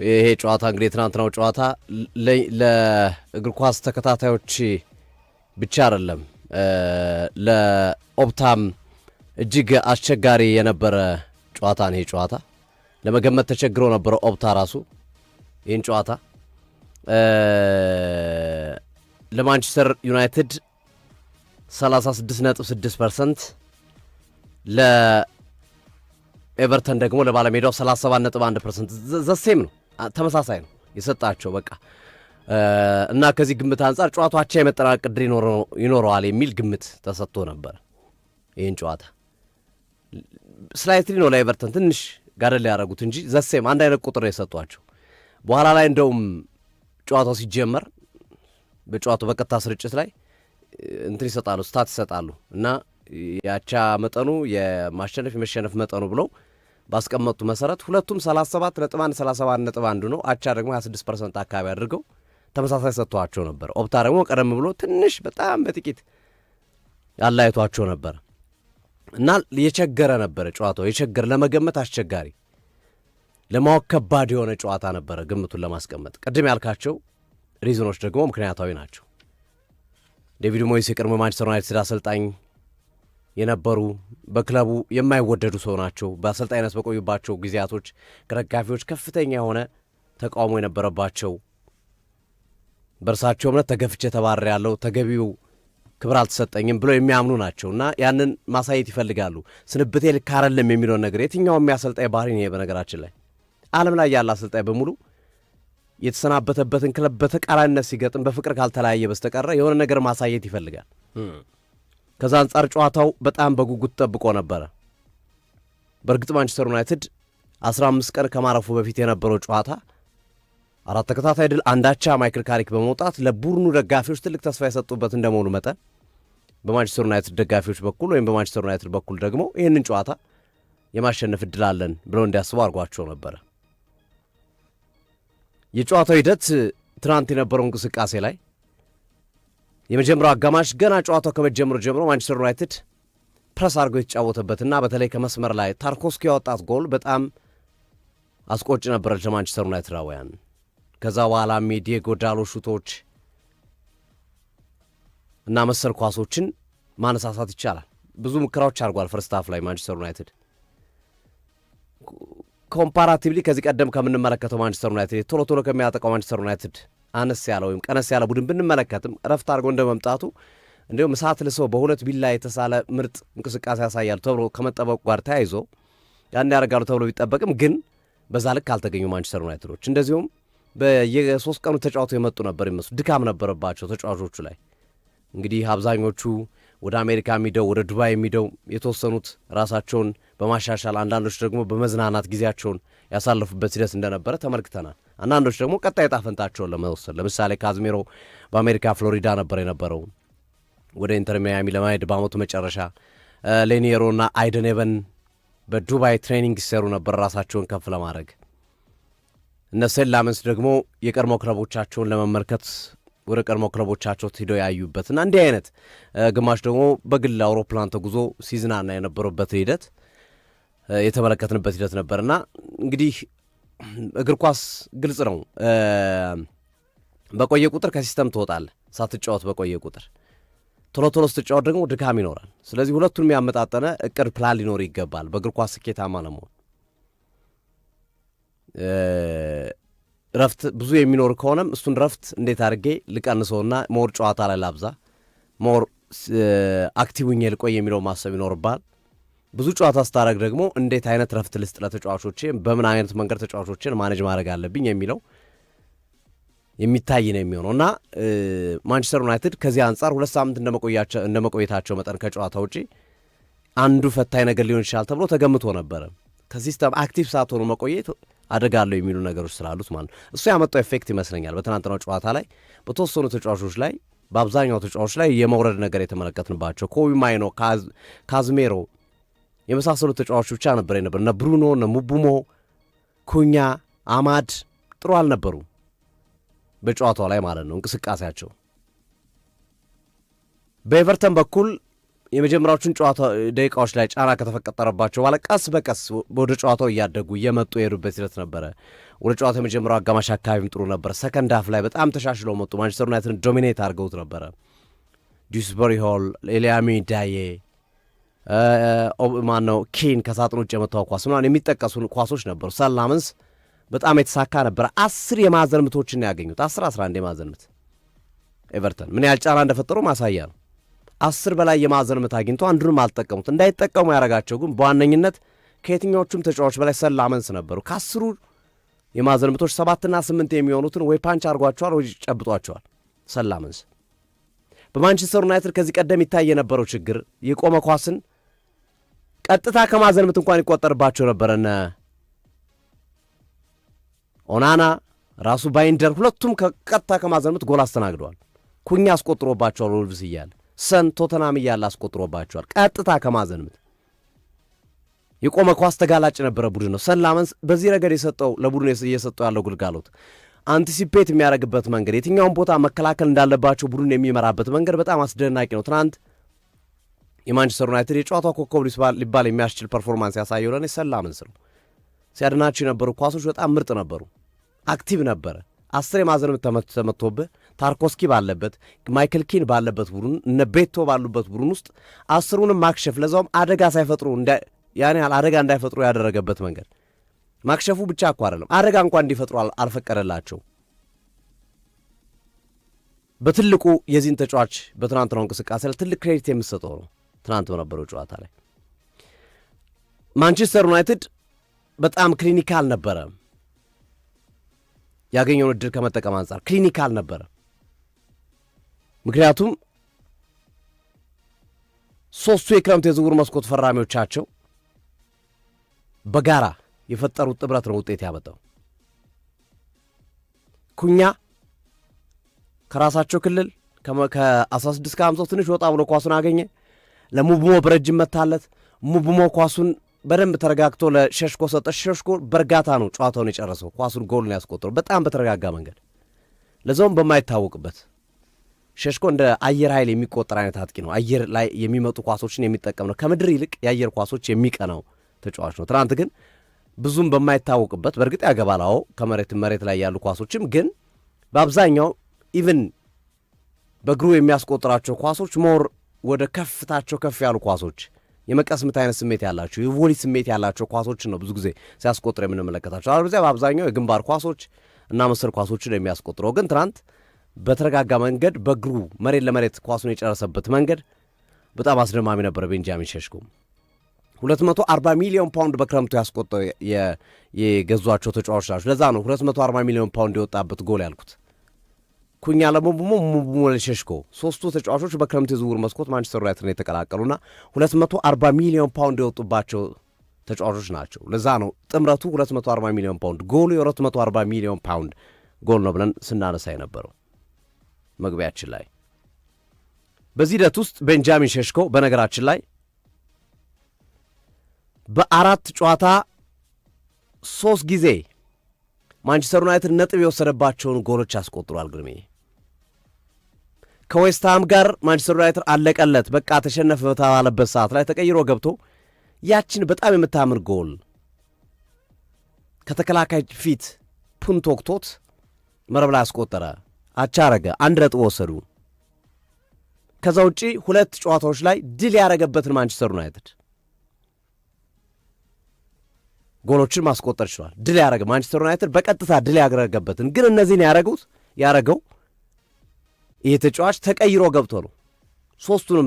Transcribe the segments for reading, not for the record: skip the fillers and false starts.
ይሄ ጨዋታ እንግዲህ ትናንትናው ጨዋታ ለእግር ኳስ ተከታታዮች ብቻ አይደለም ለኦፕታም እጅግ አስቸጋሪ የነበረ ጨዋታ ነው። ይሄ ጨዋታ ለመገመት ተቸግሮ ነበር ኦፕታ ራሱ ይህን ጨዋታ ለማንቸስተር ዩናይትድ 36.6% ለኤቨርተን ደግሞ ለባለሜዳው 37.1% ዘሴም ነው፣ ተመሳሳይ ነው የሰጣቸው በቃ እና ከዚህ ግምት አንጻር ጨዋታው አቻ የመጠናቀቅ ዕድል ይኖረዋል የሚል ግምት ተሰጥቶ ነበር። ይህን ጨዋታ ስላይትሊ ነው ለኤቨርተን ትንሽ ጋደል ያደረጉት እንጂ ዘሴም አንድ አይነት ቁጥር የሰጧቸው። በኋላ ላይ እንደውም ጨዋታው ሲጀመር በጨዋታው በቀጥታ ስርጭት ላይ እንትን ይሰጣሉ፣ ስታት ይሰጣሉ እና የአቻ መጠኑ የማሸነፍ የመሸነፍ መጠኑ ብለው ባስቀመጡ መሰረት ሁለቱም 37.1 37.1 ነው። አቻ ደግሞ 26% አካባቢ አድርገው ተመሳሳይ ሰጥቷቸው ነበር። ኦፕታ ደግሞ ቀደም ብሎ ትንሽ በጣም በጥቂት ያላይቷቸው ነበር እና የቸገረ ነበረ ጨዋታው። የቸገረ ለመገመት አስቸጋሪ፣ ለማወቅ ከባድ የሆነ ጨዋታ ነበረ ግምቱን ለማስቀመጥ። ቅድም ያልካቸው ሪዝኖች ደግሞ ምክንያታዊ ናቸው። ዴቪድ ሞይስ የቀድሞ ማንቸስተር ዩናይትድ አሰልጣኝ የነበሩ በክለቡ የማይወደዱ ሰው ናቸው። በአሰልጣኝነት በቆዩባቸው ጊዜያቶች ከደጋፊዎች ከፍተኛ የሆነ ተቃውሞ የነበረባቸው፣ በእርሳቸው እምነት ተገፍቼ ተባረር ያለው ተገቢው ክብር አልተሰጠኝም ብለው የሚያምኑ ናቸው እና ያንን ማሳየት ይፈልጋሉ። ስንብቴ ልክ አይደለም የሚለውን ነገር የትኛውም የአሰልጣኝ ባህሪ ነው። በነገራችን ላይ ዓለም ላይ ያለ አሰልጣኝ በሙሉ የተሰናበተበትን ክለብ በተቃራኒነት ሲገጥም በፍቅር ካልተለያየ በስተቀረ የሆነ ነገር ማሳየት ይፈልጋል። ከዛ አንጻር ጨዋታው በጣም በጉጉት ጠብቆ ነበረ። በእርግጥ ማንቸስተር ዩናይትድ 15 ቀን ከማረፉ በፊት የነበረው ጨዋታ 4 ተከታታይ ድል፣ አንዳቻ ማይክል ካሪክ በመውጣት ለቡድኑ ደጋፊዎች ትልቅ ተስፋ የሰጡበት እንደመሆኑ መጠን በማንቸስተር ዩናይትድ ደጋፊዎች በኩል ወይም በማንቸስተር ዩናይትድ በኩል ደግሞ ይህንን ጨዋታ የማሸነፍ እድል አለን ብለው እንዲያስቡ አድርጓቸው ነበረ። የጨዋታው ሂደት ትናንት የነበረው እንቅስቃሴ ላይ የመጀመሪያው አጋማሽ ገና ጨዋታው ከመጀመሩ ጀምሮ ማንቸስተር ዩናይትድ ፕረስ አድርጎ የተጫወተበትና በተለይ ከመስመር ላይ ታርኮስኪ ያወጣት ጎል በጣም አስቆጭ ነበረች ለማንቸስተር ዩናይትዳውያን። ከዛ በኋላም የዲየጎ ዳሎ ሹቶች እና መሰል ኳሶችን ማነሳሳት ይቻላል። ብዙ ሙከራዎች አድርጓል ፈርስት ሃፍ ላይ ማንቸስተር ዩናይትድ ኮምፓራቲቭሊ ከዚህ ቀደም ከምንመለከተው ማንቸስተር ዩናይትድ ቶሎ ቶሎ ከሚያጠቃው ማንቸስተር ዩናይትድ አነስ ያለ ወይም ቀነስ ያለ ቡድን ብንመለከትም ረፍት አድርጎ እንደ መምጣቱ እንዲሁም እሳት ልሶ በሁለት ቢላ የተሳለ ምርጥ እንቅስቃሴ ያሳያሉ ተብሎ ከመጠበቁ ጋር ተያይዞ ያን ያደርጋሉ ተብሎ ቢጠበቅም ግን በዛ ልክ አልተገኙ ማንቸስተር ዩናይትዶች። እንደዚሁም በየ3 ቀኑ ተጫዋቱ የመጡ ነበር ይመስሉ ድካም ነበረባቸው ተጫዋቾቹ ላይ። እንግዲህ አብዛኞቹ ወደ አሜሪካ የሚደው ወደ ዱባይ የሚደው የተወሰኑት ራሳቸውን በማሻሻል አንዳንዶች ደግሞ በመዝናናት ጊዜያቸውን ያሳለፉበት ሂደት እንደነበረ ተመልክተናል። አንዳንዶች ደግሞ ቀጣይ ዕጣ ፈንታቸውን ለመወሰን ለምሳሌ ካዝሜሮ በአሜሪካ ፍሎሪዳ ነበር የነበረው ወደ ኢንተር ሚያሚ ለማሄድ በአመቱ መጨረሻ። ሌኒየሮና አይደን ኤቨን በዱባይ ትሬኒንግ ሲሰሩ ነበር ራሳቸውን ከፍ ለማድረግ። እነ ሴን ላመንስ ደግሞ የቀድሞ ክለቦቻቸውን ለመመልከት ወደ ቀድሞ ክለቦቻቸው ሂደው ያዩበትና እንዲህ አይነት ግማሽ ደግሞ በግል አውሮፕላን ተጉዞ ሲዝናና የነበሩበት ሂደት የተመለከትንበት ሂደት ነበርና እንግዲህ እግር ኳስ ግልጽ ነው። በቆየ ቁጥር ከሲስተም ትወጣለህ። ሳትጫወት በቆየ ቁጥር ቶሎ ቶሎ ስትጫወት ደግሞ ድካም ይኖራል። ስለዚህ ሁለቱንም ያመጣጠነ እቅድ ፕላን ሊኖር ይገባል በእግር ኳስ ስኬታማ ለመሆን። ረፍት ብዙ የሚኖር ከሆነም እሱን ረፍት እንዴት አድርጌ ልቀንሰውና ሞር ጨዋታ ላይ ላብዛ፣ ሞር አክቲቭኝ ልቆይ የሚለው ማሰብ ይኖርባል። ብዙ ጨዋታ ስታደረግ ደግሞ እንዴት አይነት ረፍት ልስጥ ለተጫዋቾቼ፣ በምን አይነት መንገድ ተጫዋቾችን ማኔጅ ማድረግ አለብኝ የሚለው የሚታይ ነው የሚሆነው እና ማንቸስተር ዩናይትድ ከዚህ አንጻር 2 ሳምንት እንደመቆየታቸው መጠን ከጨዋታ ውጪ አንዱ ፈታኝ ነገር ሊሆን ይችላል ተብሎ ተገምቶ ነበረ። ከሲስተም አክቲቭ ሳትሆኑ መቆየት አደጋለሁ የሚሉ ነገሮች ስላሉት ማለት ነው። እሱ ያመጣው ኤፌክት ይመስለኛል በትናንትናው ጨዋታ ላይ በተወሰኑ ተጫዋቾች ላይ፣ በአብዛኛው ተጫዋቾች ላይ የመውረድ ነገር የተመለከትንባቸው ኮቢ ማይኖ፣ ካዝሜሮ የመሳሰሉ ተጫዋቾች ብቻ ነበር የነበር። እነ ብሩኖ፣ እነ ሙቡሞ፣ ኩኛ፣ አማድ ጥሩ አልነበሩ በጨዋታው ላይ ማለት ነው እንቅስቃሴያቸው። በኤቨርተን በኩል የመጀመሪያዎቹን ጨዋታ ደቂቃዎች ላይ ጫና ከተፈጠረባቸው በኋላ ቀስ በቀስ ወደ ጨዋታው እያደጉ እየመጡ የሄዱበት ሂደት ነበረ። ወደ ጨዋታ የመጀመሪያው አጋማሽ አካባቢም ጥሩ ነበር። ሰከንድ ሃፍ ላይ በጣም ተሻሽለው መጡ። ማንቸስተር ዩናይትድን ዶሚኔት አድርገውት ነበረ። ዲዩስበሪ ሆል፣ ኤልያሚ ዳዬ፣ ማነው ኬን ከሳጥን ውጭ የመታው ኳስ ምናምን የሚጠቀሱ ኳሶች ነበሩ። ሰላምንስ በጣም የተሳካ ነበረ። 10 የማዕዘን ምቶችን ያገኙት 11 የማዕዘን ምት ኤቨርተን ምን ያህል ጫና እንደፈጠሩ ማሳያ ነው። 10 በላይ የማዕዘን ምት አግኝቶ አንዱንም አልጠቀሙት። እንዳይጠቀሙ ያደረጋቸው ግን በዋነኝነት ከየትኛዎቹም ተጫዋቾች በላይ ሰላመንስ ነበሩ። ከ10 የማዕዘን ምቶች 7 እና 8 የሚሆኑትን ወይ ፓንች አድርጓቸዋል ወይ ጨብጧቸዋል ሰላመንስ። በማንቸስተር ዩናይትድ ከዚህ ቀደም ይታይ የነበረው ችግር የቆመ ኳስን ቀጥታ ከማዕዘን ምት እንኳን ይቆጠርባቸው ነበረና ኦናና ራሱ ባይንደር ሁለቱም ከቀጥታ ከማዕዘን ምት ጎል አስተናግደዋል። ኩኛ አስቆጥሮባቸዋል። ወልቭስ እያለ ሰን ቶተናም እያለ አስቆጥሮባቸዋል። ቀጥታ ከማዕዘን ምት የቆመ ኳስ ተጋላጭ የነበረ ቡድን ነው። ሰላመንስ በዚህ ረገድ የሰጠው ለቡድን እየሰጠው ያለው ግልጋሎት አንቲሲፔት የሚያደርግበት መንገድ፣ የትኛውን ቦታ መከላከል እንዳለባቸው ቡድን የሚመራበት መንገድ በጣም አስደናቂ ነው። ትናንት የማንቸስተር ዩናይትድ የጨዋታው ኮከብ ሊባል የሚያስችል ፐርፎርማንስ ያሳየው ለእኔ ሰላመንስ ነው። ሲያድናቸው የነበሩ ኳሶች በጣም ምርጥ ነበሩ። አክቲቭ ነበረ። 10 የማዕዘን ምት ተመቶብህ ታርኮስኪ ባለበት ማይክል ኪን ባለበት ቡድን እነ ቤቶ ባሉበት ቡድን ውስጥ 10ሩንም ማክሸፍ ለዛውም አደጋ ሳይፈጥሩ ያን ያህል አደጋ እንዳይፈጥሩ ያደረገበት መንገድ ማክሸፉ ብቻ እኮ አይደለም፣ አደጋ እንኳን እንዲፈጥሩ አልፈቀደላቸው። በትልቁ የዚህን ተጫዋች በትናንትናው እንቅስቃሴ ላይ ትልቅ ክሬዲት የምሰጠው ነው። ትናንት በነበረው ጨዋታ ላይ ማንቸስተር ዩናይትድ በጣም ክሊኒካል ነበረ። ያገኘውን እድል ከመጠቀም አንጻር ክሊኒካል ነበረ። ምክንያቱም 3ቱ የክረምት የዝውውር መስኮት ፈራሚዎቻቸው በጋራ የፈጠሩት ጥብረት ነው ውጤት ያመጣው። ኩኛ ከራሳቸው ክልል ከ16 ከ50 ትንሽ ወጣ ብሎ ኳሱን አገኘ። ለሙብሞ በረጅም መታለት። ሙብሞ ኳሱን በደንብ ተረጋግቶ ለሸሽኮ ሰጠ። ሸሽኮ በእርጋታ ነው ጨዋታውን የጨረሰው። ኳሱን ጎልን ያስቆጠረው በጣም በተረጋጋ መንገድ፣ ለዛውም በማይታወቅበት። ሸሽኮ እንደ አየር ኃይል የሚቆጠር አይነት አጥቂ ነው። አየር ላይ የሚመጡ ኳሶችን የሚጠቀም ነው። ከምድር ይልቅ የአየር ኳሶች የሚቀናው ተጫዋች ነው። ትናንት ግን ብዙም በማይታወቅበት በእርግጥ ያገባላው ከመሬት ላይ ያሉ ኳሶችም ግን በአብዛኛው ኢቭን በእግሩ የሚያስቆጥራቸው ኳሶች ሞር ወደ ከፍታቸው ከፍ ያሉ ኳሶች የመቀስምት አይነት ስሜት ያላቸው የቮሊ ስሜት ያላቸው ኳሶችን ነው ብዙ ጊዜ ሲያስቆጥር የምንመለከታቸው። አለበለዚያ በአብዛኛው የግንባር ኳሶች እና መሰል ኳሶችን የሚያስቆጥረው ግን ትናንት በተረጋጋ መንገድ በእግሩ መሬት ለመሬት ኳሱን የጨረሰበት መንገድ በጣም አስደማሚ ነበረ። ቤንጃሚን ሼሽኮ 240 ሚሊዮን ፓውንድ በክረምቱ ያስቆጠው የገዟቸው ተጫዋቾች ናቸው። ለዛ ነው 240 ሚሊዮን ፓውንድ የወጣበት ጎል ያልኩት። ኩኛ ለሙብሞ ለሼሽኮ 3ቱ ተጫዋቾች በክረምት የዝውውር መስኮት ማንቸስተር ዩናይትድን የተቀላቀሉና 240 ሚሊዮን ፓውንድ የወጡባቸው ተጫዋቾች ናቸው። ለዛ ነው ጥምረቱ 240 ሚሊዮን ፓውንድ፣ ጎሉ የ240 ሚሊዮን ፓውንድ ጎል ነው ብለን ስናነሳ የነበረው መግቢያችን ላይ። በዚህ ሂደት ውስጥ ቤንጃሚን ሼሽኮ በነገራችን ላይ በ4 ጨዋታ 3 ጊዜ ማንቸስተር ዩናይትድ ነጥብ የወሰደባቸውን ጎሎች አስቆጥሯል። ግርሜ ከዌስትሃም ጋር ማንቸስተር ዩናይትድ አለቀለት በቃ ተሸነፈ በተባለበት ሰዓት ላይ ተቀይሮ ገብቶ ያችን በጣም የምታምር ጎል ከተከላካይ ፊት ፑንት ወቅቶት መረብ ላይ አስቆጠረ። አቻ አረገ። 1 ነጥብ ወሰዱ። ከዛ ውጪ 2 ጨዋታዎች ላይ ድል ያረገበትን ማንቸስተር ዩናይትድ ጎሎችን ማስቆጠር ይችላል። ድል ያረገ ማንቸስተር ዩናይትድ በቀጥታ ድል ያረገበትን ግን እነዚህን ያረገው ይህ ተጫዋች ተቀይሮ ገብቶ ነው። 3ቱንም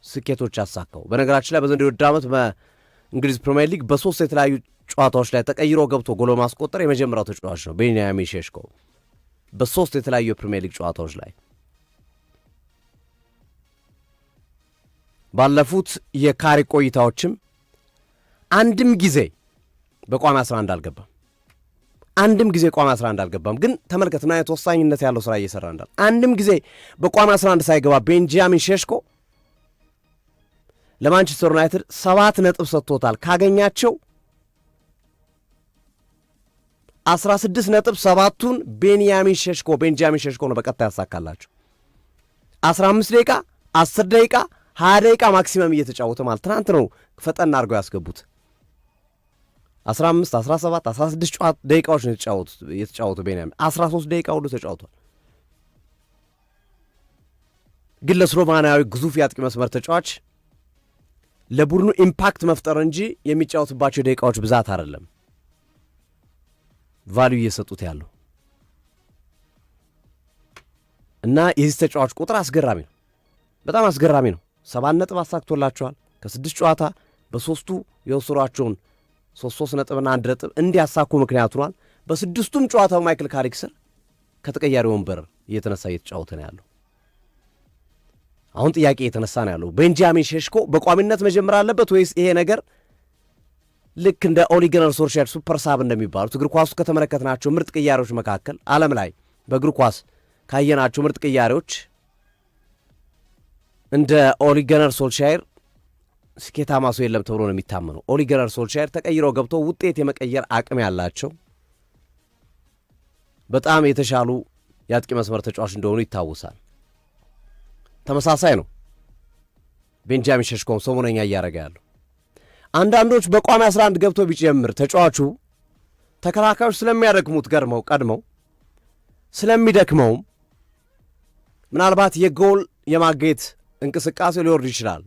ስኬቶች ያሳካው። በነገራችን ላይ በዘንድሮው ውድድር ዓመት በእንግሊዝ ፕሪሚየር ሊግ በ3 የተለያዩ ጨዋታዎች ላይ ተቀይሮ ገብቶ ጎል ማስቆጠር የመጀመሪያው ተጫዋች ነው። ቤንያሚን ሼሽኮ በ3 የተለያዩ የፕሪሚየር ሊግ ጨዋታዎች ላይ ባለፉት የካሪ ቆይታዎችም አንድም ጊዜ በቋሚ 11 አልገባም። አንድም ጊዜ ቋሚ 11 አልገባም። ግን ተመልከት ምን አይነት ወሳኝነት ያለው ስራ እየሰራ እንዳለ። አንድም ጊዜ በቋሚ 11 ሳይገባ ቤንጃሚን ሼሽኮ ለማንቸስተር ዩናይትድ 7 ነጥብ ሰጥቶታል። ካገኛቸው 16 ነጥብ 7ቱን ቤንጃሚን ሼሽኮ ነው በቀጥታ ያሳካላቸው። 15 ደቂቃ 10 ደቂቃ 20 ደቂቃ ማክሲመም እየተጫወተ ማለት ትናንት ነው ፈጠን አድርገው ያስገቡት። 15 17 16 ደቂቃዎች ነው የተጫወቱ ቤንያሚን 13 ደቂቃ ሁሉ ተጫውቷል። ግን ለስሎቫናዊ ግዙፍ የአጥቂ መስመር ተጫዋች ለቡድኑ ኢምፓክት መፍጠር እንጂ የሚጫወትባቸው ደቂቃዎች ብዛት አይደለም ቫልዩ እየሰጡት ያለው እና የዚህ ተጫዋች ቁጥር አስገራሚ ነው፣ በጣም አስገራሚ ነው። 7 ነጥብ አሳክቶላቸዋል። ከ6 ጨዋታ በ3ቱ የወሰሯቸውን 3 ነጥብና 1 ነጥብ እንዲያሳኩ ምክንያት ሆኗል። በ6ቱም ጨዋታው ማይክል ካሪክ ስር ከተቀያሪ ወንበር እየተነሳ እየተጫወተ ነው ያለው። አሁን ጥያቄ እየተነሳ ነው ያለው ቤንጃሚን ሼሽኮ በቋሚነት መጀመር አለበት ወይስ ይሄ ነገር ልክ እንደ ኦሊ ጉናር ሶልሻየር ሱፐር ሳብ እንደሚባሉት እግር ኳስ ከተመለከትናቸው ምርጥ ቅያሬዎች መካከል ዓለም ላይ በእግር ኳስ ካየናቸው ምርጥ ቅያሬዎች እንደ ኦሊ ጉናር ሶልሻየር ስኬታማ ሰው የለም ተብሎ ነው የሚታመነው። ኦሊ ጉናር ሶልሻየር ተቀይረው ገብተው ውጤት የመቀየር አቅም ያላቸው በጣም የተሻሉ የአጥቂ መስመር ተጫዋች እንደሆኑ ይታወሳል። ተመሳሳይ ነው ቤንጃሚን ሼሽኮም ሰሞነኛ እያደረገ ያለው። አንዳንዶች በቋሚ 11 ገብቶ ቢጨምር ተጫዋቹ ተከላካዮች ስለሚያደክሙት ቀድመው ስለሚደክመውም ምናልባት የጎል የማግኘት እንቅስቃሴ ሊወርድ ይችላል።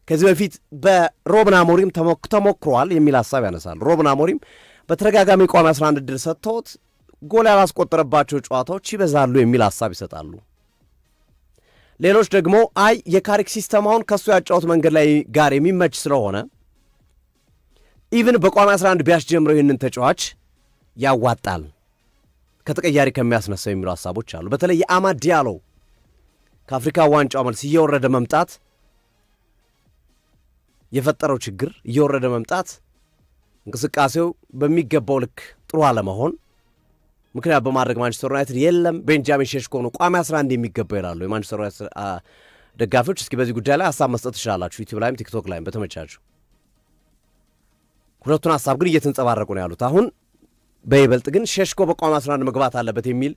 ከዚህ በፊት በሮብን አሞሪም ተሞክሯል የሚል ሐሳብ ያነሳል። ሮብን አሞሪም በተደጋጋሚ ቋሚ 11 ዕድል ሰጥተውት ጎል ያላስቆጠረባቸው ጨዋታዎች ይበዛሉ የሚል ሐሳብ ይሰጣሉ። ሌሎች ደግሞ አይ የካሪክ ሲስተማውን ከሱ ያጫወት መንገድ ላይ ጋር የሚመች ስለሆነ ኢቭን በቋሚ 11 ቢያስጀምረው ይህንን ተጫዋች ያዋጣል ከተቀያሪ ከሚያስነሳው የሚሉ ሐሳቦች አሉ። በተለይ የአማድ ዲያሎ ከአፍሪካ ዋንጫው መልስ እየወረደ መምጣት የፈጠረው ችግር እየወረደ መምጣት እንቅስቃሴው በሚገባው ልክ ጥሩ አለመሆን ምክንያት በማድረግ ማንቸስተር ዩናይትድ የለም ቤንጃሚን ሼሽኮ ነው ቋሚ 11 የሚገባው ይላሉ የማንቸስተር ዩናይትድ ደጋፊዎች። እስኪ በዚህ ጉዳይ ላይ ሐሳብ መስጠት ትችላላችሁ፣ ዩቲዩብ ላይም ቲክቶክ ላይም በተመቻችሁ። ሁለቱን ሐሳብ ግን እየተንጸባረቁ ነው ያሉት። አሁን በይበልጥ ግን ሼሽኮ በቋሚ 11 መግባት አለበት የሚል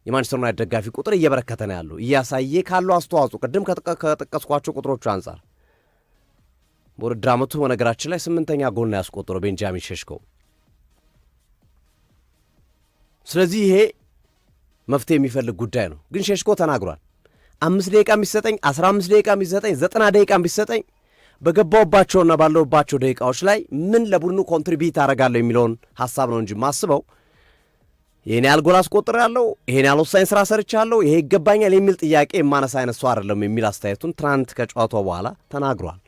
የማንቸስተር ዩናይትድ ደጋፊ ቁጥር እየበረከተ ነው ያለው። እያሳየ ካለው አስተዋጽኦ ቅድም ከጠቀስኳቸው ቁጥሮቹ አንጻር በውድድር ዓመቱ በነገራችን ላይ 8ኛ ጎል ነው ያስቆጠረው ቤንጃሚን ሼሽኮ። ስለዚህ ይሄ መፍትሄ የሚፈልግ ጉዳይ ነው። ግን ሼሽኮ ተናግሯል። 5 ደቂቃ የሚሰጠኝ 15 ደቂቃ የሚሰጠኝ 90 ደቂቃ የሚሰጠኝ በገባውባቸውና ባለውባቸው ደቂቃዎች ላይ ምን ለቡድኑ ኮንትሪቢዩት አደርጋለሁ የሚለውን ሐሳብ ነው እንጂ ማስበው ይሄን ያህል ጎል አስቆጥሬያለሁ፣ ይሄን ያህል ወሳኝ ስራ ሰርቻለሁ፣ ይሄ ይገባኛል የሚል ጥያቄ የማነሳ አይነት ሰው አይደለም የሚል አስተያየቱን ትናንት ከጨዋታው በኋላ ተናግሯል።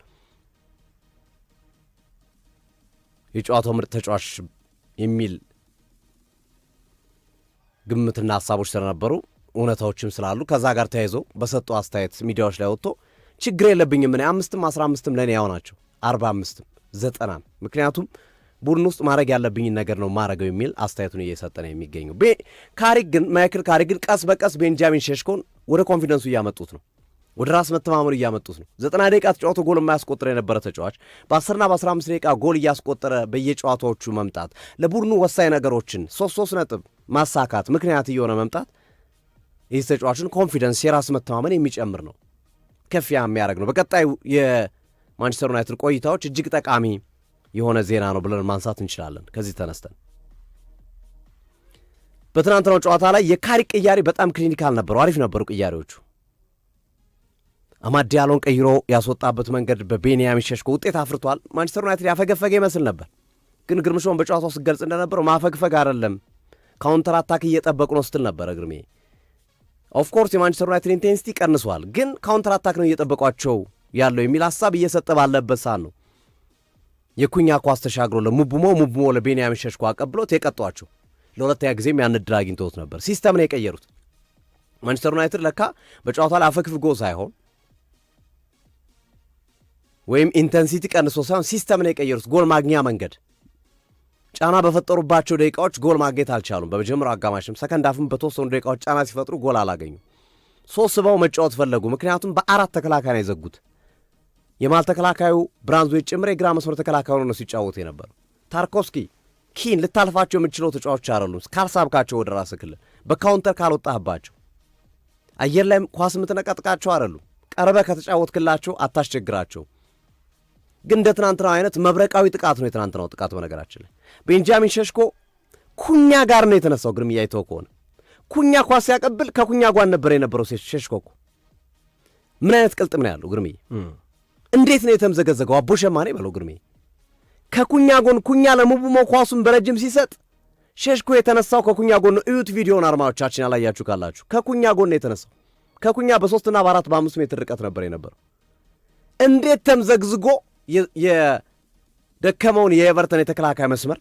የጨዋታው ምርጥ ተጫዋች የሚል ግምትና ሐሳቦች ስለነበሩ እውነታዎችም ስላሉ ከዛ ጋር ተያይዞ በሰጠው አስተያየት ሚዲያዎች ላይ ወጥቶ ችግር የለብኝም እኔ 5ም 15ም ለእኔ ያው ናቸው 45ም 90ም ምክንያቱም ቡድን ውስጥ ማድረግ ያለብኝን ነገር ነው ማድረገው የሚል አስተያየቱን እየሰጠ ነው የሚገኘው። ማይክል ካሪክ ግን ቀስ በቀስ ቤንጃሚን ሼሽኮን ወደ ኮንፊደንሱ እያመጡት ነው፣ ወደ ራስ መተማመኑ እያመጡት ነው። 90 ደቂቃ ተጫውቶ ጎል የማያስቆጥር የነበረ ተጫዋች በ10ና በ15 ደቂቃ ጎል እያስቆጠረ በየጨዋታዎቹ መምጣት ለቡድኑ ወሳኝ ነገሮችን 3 ነጥብ ማሳካት ምክንያት እየሆነ መምጣት ይህ ተጫዋችን ኮንፊደንስ የራስ መተማመን የሚጨምር ነው፣ ከፍ የሚያደርግ ነው። በቀጣዩ የማንቸስተር ዩናይትድ ቆይታዎች እጅግ ጠቃሚ የሆነ ዜና ነው ብለን ማንሳት እንችላለን። ከዚህ ተነስተን በትናንትናው ጨዋታ ላይ የካሪክ ቅያሪ በጣም ክሊኒካል ነበሩ፣ አሪፍ ነበሩ ቅያሪዎቹ። አማድ ዲያሎን ቀይሮ ያስወጣበት መንገድ በቤንያሚን ሼሽኮ ውጤት አፍርቷል። ማንቸስተር ዩናይትድ ያፈገፈገ ይመስል ነበር፣ ግን ግርምሾን በጨዋታው ስገልጽ እንደነበረው ማፈግፈግ አይደለም ካውንተር አታክ እየጠበቁ ነው ስትል ነበረ ግርሜ። ኦፍኮርስ የማንቸስተር ዩናይትድ ኢንቴንሲቲ ቀንሷል፣ ግን ካውንተር አታክ ነው እየጠበቋቸው ያለው የሚል ሐሳብ እየሰጠ ባለበት ሰዓት ነው የኩኛ ኳስ ተሻግሮ ለሙቡሞ ለቤንያሚን ሼሽኮ አቀብሎት የቀጧቸው። ለሁለተኛ ጊዜም ያን ዕድል አግኝተውት ነበር። ሲስተም ነው የቀየሩት። ማንቸስተር ዩናይትድ ለካ በጨዋታ ላይ አፈግፍጎ ሳይሆን ወይም ኢንተንሲቲ ቀንሶ ሳይሆን ሲስተም ነው የቀየሩት። ጎል ማግኛ መንገድ ጫና በፈጠሩባቸው ደቂቃዎች ጎል ማግኘት አልቻሉም። በመጀመሪያው አጋማሽም ሰከንድ አፍም በተወሰኑ ደቂቃዎች ጫና ሲፈጥሩ ጎል አላገኙም። ሶስት ስበው መጫወት ፈለጉ። ምክንያቱም በአራት ተከላካይ ነው የዘጉት። የማል ተከላካዩ ብራንዝዌት ጭምር የግራ መስመር ተከላካዩ ነው ሲጫወቱ የነበረው። ታርኮቭስኪ ኪን ልታልፋቸው የምትችለው ተጫዋቾች አይደሉም። ካልሳብካቸው ወደ ራስ ክልል በካውንተር ካልወጣህባቸው አየር ላይ ኳስ የምትነቀጥቃቸው አይደሉም። ቀርበህ ከተጫወትክላቸው አታስቸግራቸው። ግን እንደ ትናንትናው አይነት መብረቃዊ ጥቃት ነው የትናንትናው ጥቃት። በነገራችን ላይ ቤንጃሚን ሸሽኮ ኩኛ ጋር ነው የተነሳው። ግርም እያይተው ከሆነ ኩኛ ኳስ ሲያቀብል ከኩኛ ጓን ነበር የነበረው ሸሽኮ እኮ። ምን አይነት ቅልጥም ነው ያለው ግርምዬ! እንዴት ነው የተምዘገዘገው? አቦ ሸማኔ በለው ግርምዬ። ከኩኛ ጎን ኩኛ ለሙቡሞ ኳሱን በረጅም ሲሰጥ ሸሽኮ የተነሳው ከኩኛ ጎን ነው። እዩት ቪዲዮን አድማጮቻችን ያላያችሁ ካላችሁ፣ ከኩኛ ጎን ነው የተነሳው። ከኩኛ በ3 በ4 በ5 ሜትር ርቀት ነበር የነበረው። እንዴት ተምዘግዝጎ የደከመውን የኤቨርተን የተከላካይ መስመር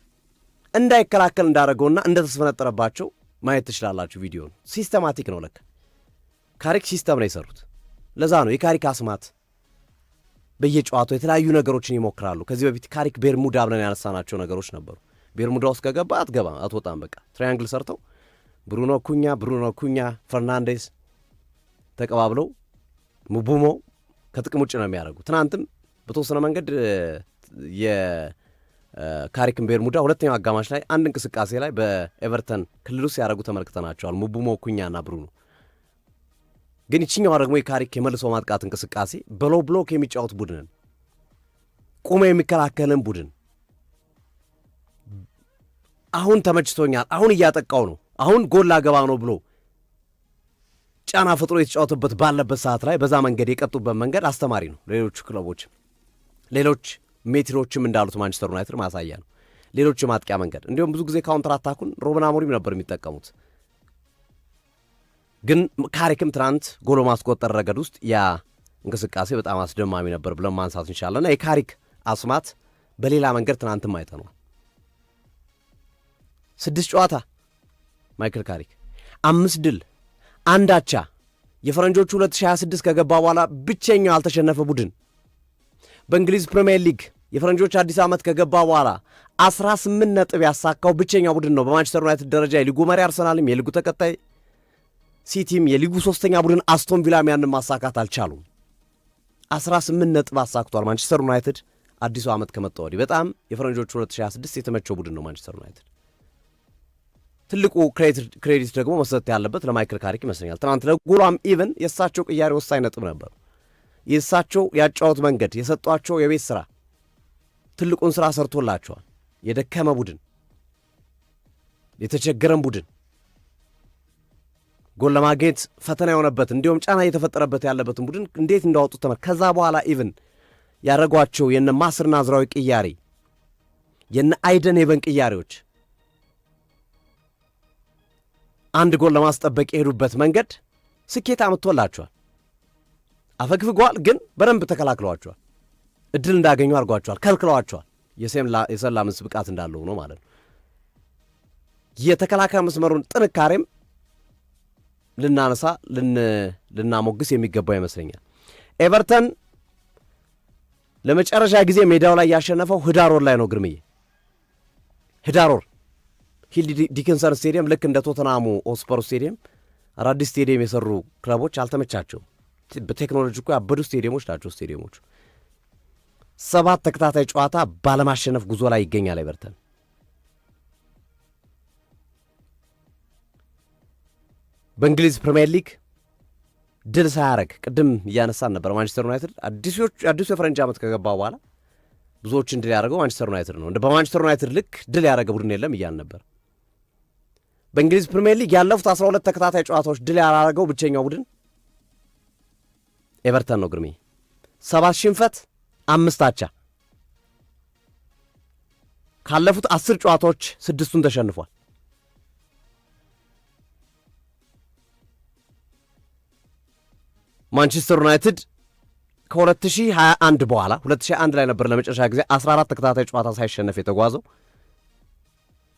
እንዳይከላከል እንዳደረገውና እንደተስፈነጠረባቸው ማየት ትችላላችሁ። ቪዲዮን ሲስተማቲክ ነው። ለካ ካሪክ ሲስተም ነው የሰሩት። ለዛ ነው የካሪክ አስማት። በየጨዋታው የተለያዩ ነገሮችን ይሞክራሉ። ከዚህ በፊት ካሪክ ቤርሙዳ ብለን ያነሳናቸው ነገሮች ነበሩ። ቤርሙዳ ውስጥ ከገባ አትወጣም። በቃ ትራያንግል ሰርተው ብሩኖ ኩኛ ፈርናንዴስ ተቀባብለው ሙቡሞ ከጥቅም ውጭ ነው የሚያደርጉ። ትናንትም በተወሰነ መንገድ የካሪክን ቤርሙዳ ሁለተኛው አጋማሽ ላይ አንድ እንቅስቃሴ ላይ በኤቨርተን ክልል ውስጥ ያደረጉ ተመልክተናቸዋል። ሙቡሞ ኩኛና ብሩኖ። ግን ይችኛዋ ደግሞ የካሪክ የመልሶ ማጥቃት እንቅስቃሴ በሎ ብሎክ የሚጫወት ቡድንን ቁመ የሚከላከልን ቡድን አሁን ተመችቶኛል፣ አሁን እያጠቃው ነው፣ አሁን ጎል ላገባ ነው ብሎ ጫና ፈጥሮ የተጫወተበት ባለበት ሰዓት ላይ በዛ መንገድ የቀጡበት መንገድ አስተማሪ ነው። ሌሎች ክለቦችም ሌሎች ሜትሮችም እንዳሉት ማንቸስተር ዩናይትድ ማሳያ ነው። ሌሎች የማጥቂያ መንገድ እንዲሁም ብዙ ጊዜ ካውንተር አታኩን ሩበን አሞሪም ነበር የሚጠቀሙት። ግን ካሪክም ትናንት ጎሎ ማስቆጠር ረገድ ውስጥ ያ እንቅስቃሴ በጣም አስደማሚ ነበር ብለን ማንሳት እንችላለንና የካሪክ አስማት በሌላ መንገድ ትናንትም አይተነዋል። 6 ጨዋታ ማይክል ካሪክ 5 ድል 1 አቻ። የፈረንጆቹ 2026 ከገባ በኋላ ብቸኛው ያልተሸነፈ ቡድን። በእንግሊዝ ፕሪሚየር ሊግ የፈረንጆች አዲስ ዓመት ከገባ በኋላ 18 ነጥብ ያሳካው ብቸኛው ቡድን ነው። በማንቸስተር ዩናይትድ ደረጃ የሊጉ መሪ አርሰናልም የሊጉ ተከታይ ሲቲም የሊጉ 3ኛ ቡድን አስቶን ቪላም ያንን ማሳካት አልቻሉም። 18 ነጥብ አሳክቷል ማንቸስተር ዩናይትድ አዲሱ ዓመት ከመጣ ወዲህ። በጣም የፈረንጆቹ 2026 የተመቸው ቡድን ነው ማንቸስተር ዩናይትድ። ትልቁ ክሬዲት ደግሞ መሰጠት ያለበት ለማይክል ካሪክ ይመስለኛል። ትናንት ለጎሏም ኢቨን የእሳቸው ቅያሬ ወሳኝ ነጥብ ነበር። የእሳቸው ያጫወት መንገድ የሰጧቸው የቤት ሥራ ትልቁን ሥራ ሰርቶላቸዋል። የደከመ ቡድን፣ የተቸገረን ቡድን ጎል ለማግኘት ፈተና የሆነበት እንዲሁም ጫና እየተፈጠረበት ያለበትን ቡድን እንዴት እንዳወጡት ከዛ በኋላ ኢቨን ያደረጓቸው የነ ማስር ናዝራዊ ቅያሬ የነ አይደን ኤቨን ቅያሬዎች አንድ ጎል ለማስጠበቅ የሄዱበት መንገድ ስኬት አምጥቶላቸዋል። አፈግፍጓል፣ ግን በደንብ ተከላክለዋቸዋል። እድል እንዳገኙ አድርጓቸዋል፣ ከልክለዋቸዋል። የሰላምንስ ብቃት እንዳለው ነው ማለት ነው። የተከላካይ መስመሩን ጥንካሬም ልናነሳ ልናሞግስ የሚገባው ይመስለኛል። ኤቨርተን ለመጨረሻ ጊዜ ሜዳው ላይ ያሸነፈው ህዳር ወር ላይ ነው ግርምዬ። ህዳር ወር ሂል ዲኪንሰን ስቴዲየም ልክ እንደ ቶተናሙ ሆትስፐር ስቴዲየም አዳዲስ ስቴዲየም የሰሩ ክለቦች አልተመቻቸውም። በቴክኖሎጂ እኮ ያበዱ ስቴዲየሞች ናቸው ስቴዲየሞቹ። 7 ተከታታይ ጨዋታ ባለማሸነፍ ጉዞ ላይ ይገኛል ኤቨርተን። በእንግሊዝ ፕሪሚየር ሊግ ድል ሳያረግ ቅድም እያነሳን ነበር። ማንቸስተር ዩናይትድ አዲሱ የፈረንጅ ዓመት ከገባ በኋላ ብዙዎችን ድል ያደረገው ማንቸስተር ዩናይትድ ነው። በማንቸስተር ዩናይትድ ልክ ድል ያደረገ ቡድን የለም እያልን ነበር። በእንግሊዝ ፕሪሚየር ሊግ ያለፉት 12 ተከታታይ ጨዋታዎች ድል ያላረገው ብቸኛው ቡድን ኤቨርተን ነው ግርሜ። 7 ሽንፈት 5 አቻ። ካለፉት 10 ጨዋታዎች 6ቱን ተሸንፏል። ማንቸስተር ዩናይትድ ከ2021 በኋላ 2021 ላይ ነበር ለመጨረሻ ጊዜ 14 ተከታታይ ጨዋታ ሳይሸነፍ የተጓዘው።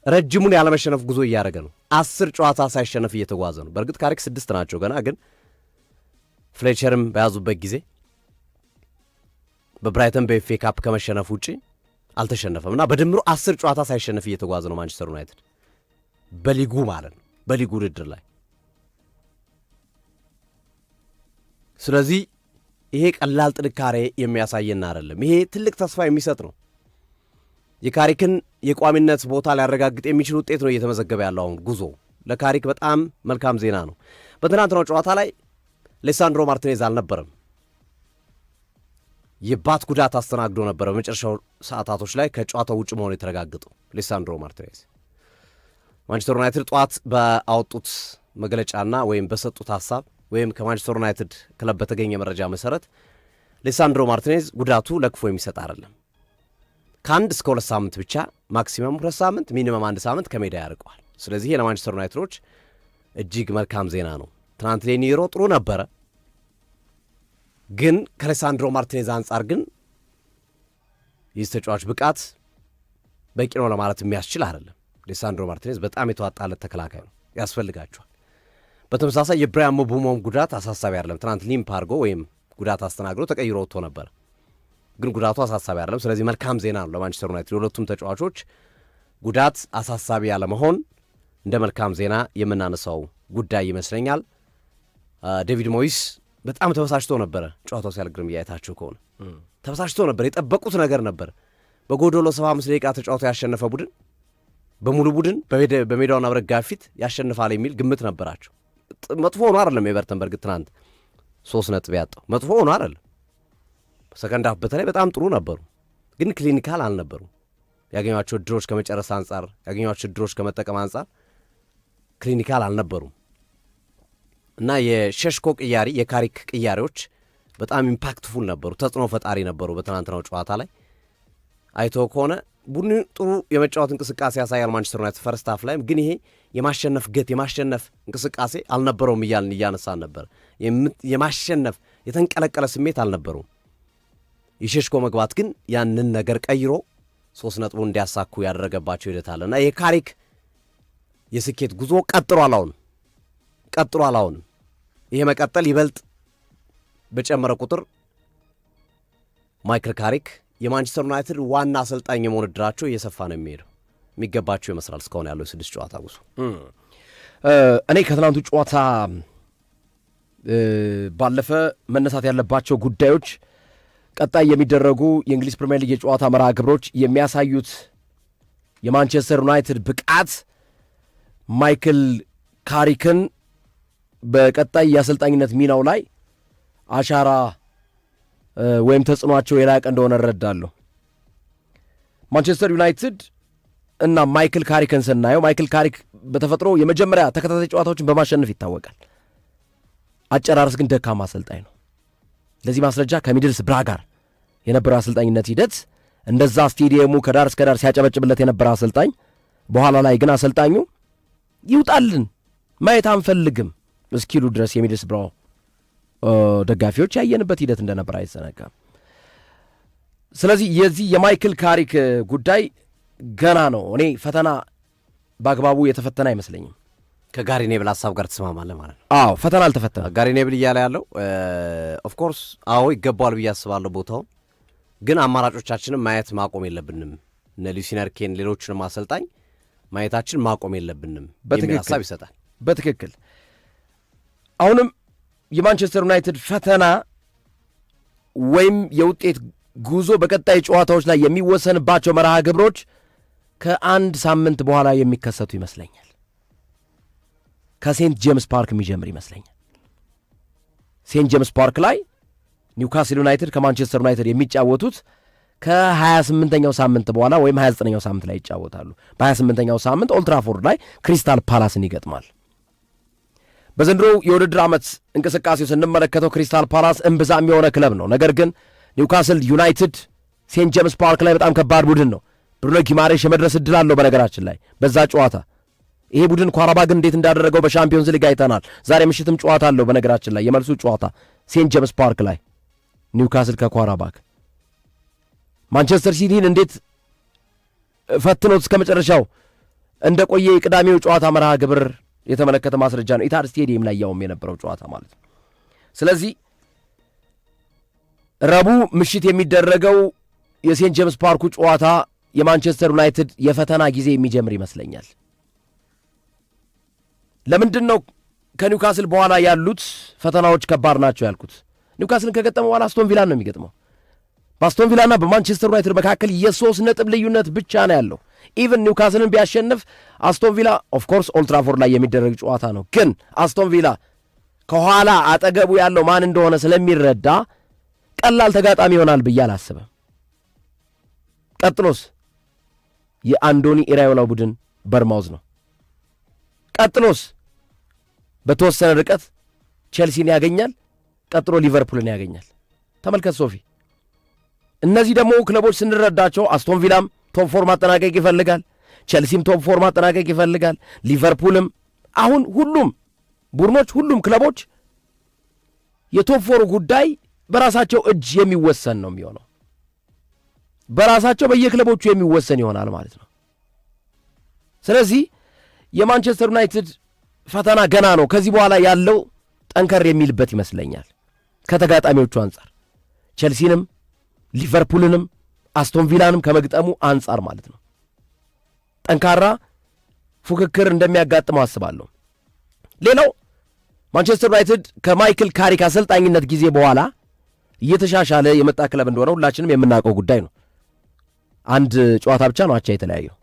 ረጅሙን ያለመሸነፍ ጉዞ እያደረገ ነው። 10 ጨዋታ ሳይሸነፍ እየተጓዘ ነው። በእርግጥ ካሪክ 6 ናቸው ገና፣ ግን ፍሌቸርም በያዙበት ጊዜ በብራይተን በኤፍኤ ካፕ ከመሸነፍ ውጪ አልተሸነፈም እና በድምሩ 10 ጨዋታ ሳይሸነፍ እየተጓዘ ነው ማንቸስተር ዩናይትድ በሊጉ ማለት ነው፣ በሊጉ ውድድር ላይ። ስለዚህ ይሄ ቀላል ጥንካሬ የሚያሳየን አይደለም። ይሄ ትልቅ ተስፋ የሚሰጥ ነው። የካሪክን የቋሚነት ቦታ ሊያረጋግጥ የሚችል ውጤት ነው እየተመዘገበ ያለው አሁን ጉዞ። ለካሪክ በጣም መልካም ዜና ነው። በትናንትናው ጨዋታ ላይ ሌሳንድሮ ማርቲኔዝ አልነበረም። የባት ጉዳት አስተናግዶ ነበር። በመጨረሻው ሰዓታቶች ላይ ከጨዋታው ውጭ መሆኑ የተረጋገጠው ሊሳንድሮ ማርቲኔዝ ማንቸስተር ዩናይትድ ጠዋት በአወጡት መግለጫና ወይም በሰጡት ሀሳብ ወይም ከማንቸስተር ዩናይትድ ክለብ በተገኘ መረጃ መሰረት ሊሳንድሮ ማርቲኔዝ ጉዳቱ ለክፎ የሚሰጥ አይደለም። ከ1 እስከ 2 ሳምንት ብቻ፣ ማክሲመም 2 ሳምንት፣ ሚኒመም 1 ሳምንት ከሜዳ ያርቀዋል። ስለዚህ ለማንቸስተር ዩናይትዶች እጅግ መልካም ዜና ነው። ትናንት ሌኒሮ ጥሩ ነበረ፣ ግን ከሊሳንድሮ ማርቲኔዝ አንጻር ግን ይህ ተጫዋች ብቃት በቂ ነው ለማለት የሚያስችል አይደለም። ሊሳንድሮ ማርቲኔዝ በጣም የተዋጣለት ተከላካይ ነው፣ ያስፈልጋቸዋል። በተመሳሳይ የብራያን ምቡሞም ጉዳት አሳሳቢ አይደለም። ትናንት ሊምፕ አድርጎ ወይም ጉዳት አስተናግዶ ተቀይሮ ወጥቶ ነበር፣ ግን ጉዳቱ አሳሳቢ አይደለም። ስለዚህ መልካም ዜና ነው ለማንቸስተር ዩናይትድ። የሁለቱም ተጫዋቾች ጉዳት አሳሳቢ ያለመሆን እንደ መልካም ዜና የምናነሳው ጉዳይ ይመስለኛል። ዴቪድ ሞይስ በጣም ተበሳጭቶ ነበረ። ጨዋታው ሲያልግርም እያየታችሁ ከሆነ ተበሳጭቶ ነበር። የጠበቁት ነገር ነበር። በጎዶሎ 75 ደቂቃ ተጫዋቶ ያሸነፈ ቡድን በሙሉ ቡድን በሜዳውና በደጋፊ ፊት ያሸንፋል የሚል ግምት ነበራቸው። መጥፎ ሆኖ አይደለም ኤቨርተን በእርግጥ ትናንት 3 ነጥብ ያጣው መጥፎ ሆኖ አይደለም። ሰከንድ ሃፍ በተለይ በጣም ጥሩ ነበሩ፣ ግን ክሊኒካል አልነበሩም። ያገኟቸው እድሎች ከመጨረስ አንጻር፣ ያገኟቸው እድሎች ከመጠቀም አንጻር ክሊኒካል አልነበሩም እና የሸሽኮ ቅያሪ የካሪክ ቅያሪዎች በጣም ኢምፓክትፉል ነበሩ፣ ተጽዕኖ ፈጣሪ ነበሩ። በትናንትናው ጨዋታ ላይ አይቶ ከሆነ ቡድኑ ጥሩ የመጫወት እንቅስቃሴ ያሳያል ማንቸስተር ዩናይትድ ፈርስት ሃፍ ላይም፣ ግን ይሄ የማሸነፍ ገት የማሸነፍ እንቅስቃሴ አልነበረውም እያልን እያነሳን ነበር። የማሸነፍ የተንቀለቀለ ስሜት አልነበረውም። የሸሽኮ መግባት ግን ያንን ነገር ቀይሮ 3 ነጥቡን እንዲያሳኩ ያደረገባቸው ሂደት አለ እና የካሪክ የስኬት ጉዞ ቀጥሏል። አሁን ይሄ መቀጠል ይበልጥ በጨመረ ቁጥር ማይክል ካሪክ የማንቸስተር ዩናይትድ ዋና አሰልጣኝ የመሆን ዕድላቸው እየሰፋ ነው የሚሄደው። የሚገባቸው ይመስላል እስካሁን ያለው 6 ጨዋታ ጉዞ። እኔ ከትናንቱ ጨዋታ ባለፈ መነሳት ያለባቸው ጉዳዮች ቀጣይ የሚደረጉ የእንግሊዝ ፕሪሚየር ሊግ የጨዋታ መርሃ ግብሮች የሚያሳዩት የማንቸስተር ዩናይትድ ብቃት ማይክል ካሪክን በቀጣይ የአሰልጣኝነት ሚናው ላይ አሻራ ወይም ተጽዕኗቸው የላቀ እንደሆነ እረዳለሁ። ማንቸስተር ዩናይትድ እና ማይክል ካሪክን ስናየው ማይክል ካሪክ በተፈጥሮ የመጀመሪያ ተከታታይ ጨዋታዎችን በማሸነፍ ይታወቃል። አጨራረስ ግን ደካማ አሰልጣኝ ነው። ለዚህ ማስረጃ ከሚድልስ ብራ ጋር የነበረው አሰልጣኝነት ሂደት እንደዛ ስቴዲየሙ ከዳር እስከ ዳር ሲያጨበጭብለት የነበረ አሰልጣኝ፣ በኋላ ላይ ግን አሰልጣኙ ይውጣልን ማየት አንፈልግም እስኪሉ ድረስ የሚድልስ ብራው ደጋፊዎች ያየንበት ሂደት እንደነበር አይዘነጋም። ስለዚህ የዚህ የማይክል ካሪክ ጉዳይ ገና ነው። እኔ ፈተና በአግባቡ የተፈተነ አይመስለኝም። ከጋሪ ኔብል ሀሳብ ጋር ትስማማለህ ማለት ነው? አዎ ፈተና አልተፈተነም። ጋሪ ኔብል እያለ ያለው ኦፍኮርስ አዎ ይገባዋል ብዬ አስባለሁ። ቦታውን ግን አማራጮቻችንም ማየት ማቆም የለብንም። እነ ሉዊስ ኤንሪኬን ሌሎችንም አሰልጣኝ ማየታችን ማቆም የለብንም የሚል ሀሳብ ይሰጣል። በትክክል አሁንም የማንቸስተር ዩናይትድ ፈተና ወይም የውጤት ጉዞ በቀጣይ ጨዋታዎች ላይ የሚወሰንባቸው መርሃ ግብሮች ከ1 ሳምንት በኋላ የሚከሰቱ ይመስለኛል። ከሴንት ጄምስ ፓርክ የሚጀምር ይመስለኛል። ሴንት ጄምስ ፓርክ ላይ ኒውካስል ዩናይትድ ከማንቸስተር ዩናይትድ የሚጫወቱት ከ28ኛው ሳምንት በኋላ ወይም 29ኛው ሳምንት ላይ ይጫወታሉ። በ28ኛው ሳምንት ኦልትራፎርድ ላይ ክሪስታል ፓላስን ይገጥማል። በዘንድሮ የውድድር ዓመት እንቅስቃሴው ስንመለከተው ክሪስታል ፓላስ እምብዛም የሆነ ክለብ ነው። ነገር ግን ኒውካስል ዩናይትድ ሴንት ጄምስ ፓርክ ላይ በጣም ከባድ ቡድን ነው። ብሩኖ ጊማሬሽ የመድረስ ዕድል አለው። በነገራችን ላይ በዛ ጨዋታ ይሄ ቡድን ኳራባግን እንዴት እንዳደረገው በሻምፒዮንስ ሊግ አይተናል። ዛሬ ምሽትም ጨዋታ አለው። በነገራችን ላይ የመልሱ ጨዋታ ሴንት ጄምስ ፓርክ ላይ ኒውካስል ከኳራባግ ማንቸስተር ሲቲን እንዴት ፈትኖት እስከ መጨረሻው እንደ ቆየ የቅዳሜው ጨዋታ መርሃ ግብር የተመለከተ ማስረጃ ነው። ኢታድ ስቴዲየም ላይ ያውም የነበረው ጨዋታ ማለት ነው። ስለዚህ ረቡዕ ምሽት የሚደረገው የሴንት ጄምስ ፓርኩ ጨዋታ የማንቸስተር ዩናይትድ የፈተና ጊዜ የሚጀምር ይመስለኛል። ለምንድን ነው ከኒውካስል በኋላ ያሉት ፈተናዎች ከባድ ናቸው ያልኩት? ኒውካስልን ከገጠመ በኋላ አስቶን ቪላን ነው የሚገጥመው። በአስቶን ቪላና በማንቸስተር ዩናይትድ መካከል የ3 ነጥብ ልዩነት ብቻ ነው ያለው። ኢቨን ኒውካስልን ቢያሸንፍ አስቶን ቪላ ኦፍኮርስ ኦልትራፎርድ ላይ የሚደረግ ጨዋታ ነው፣ ግን አስቶን ቪላ ከኋላ አጠገቡ ያለው ማን እንደሆነ ስለሚረዳ ቀላል ተጋጣሚ ይሆናል ብዬ አላስብም። ቀጥሎስ የአንዶኒ ኢራዮላ ቡድን በርማውዝ ነው። ቀጥሎስ በተወሰነ ርቀት ቼልሲን ያገኛል። ቀጥሎ ሊቨርፑልን ያገኛል። ተመልከት ሶፊ፣ እነዚህ ደግሞ ክለቦች ስንረዳቸው አስቶን ቪላም ቶፕ ፎር ማጠናቀቅ ይፈልጋል፣ ቼልሲም ቶፕ ፎር ማጠናቀቅ ይፈልጋል፣ ሊቨርፑልም። አሁን ሁሉም ቡድኖች ሁሉም ክለቦች የቶፕ ፎሩ ጉዳይ በራሳቸው እጅ የሚወሰን ነው የሚሆነው። በራሳቸው በየክለቦቹ የሚወሰን ይሆናል ማለት ነው። ስለዚህ የማንቸስተር ዩናይትድ ፈተና ገና ነው። ከዚህ በኋላ ያለው ጠንከር የሚልበት ይመስለኛል ከተጋጣሚዎቹ አንጻር ቼልሲንም ሊቨርፑልንም አስቶን ቪላንም ከመግጠሙ አንጻር ማለት ነው። ጠንካራ ፉክክር እንደሚያጋጥመው አስባለሁ። ሌላው ማንቸስተር ዩናይትድ ከማይክል ካሪክ አሰልጣኝነት ጊዜ በኋላ እየተሻሻለ የመጣ ክለብ እንደሆነ ሁላችንም የምናውቀው ጉዳይ ነው። አንድ ጨዋታ ብቻ ነው አቻ የተለያየው።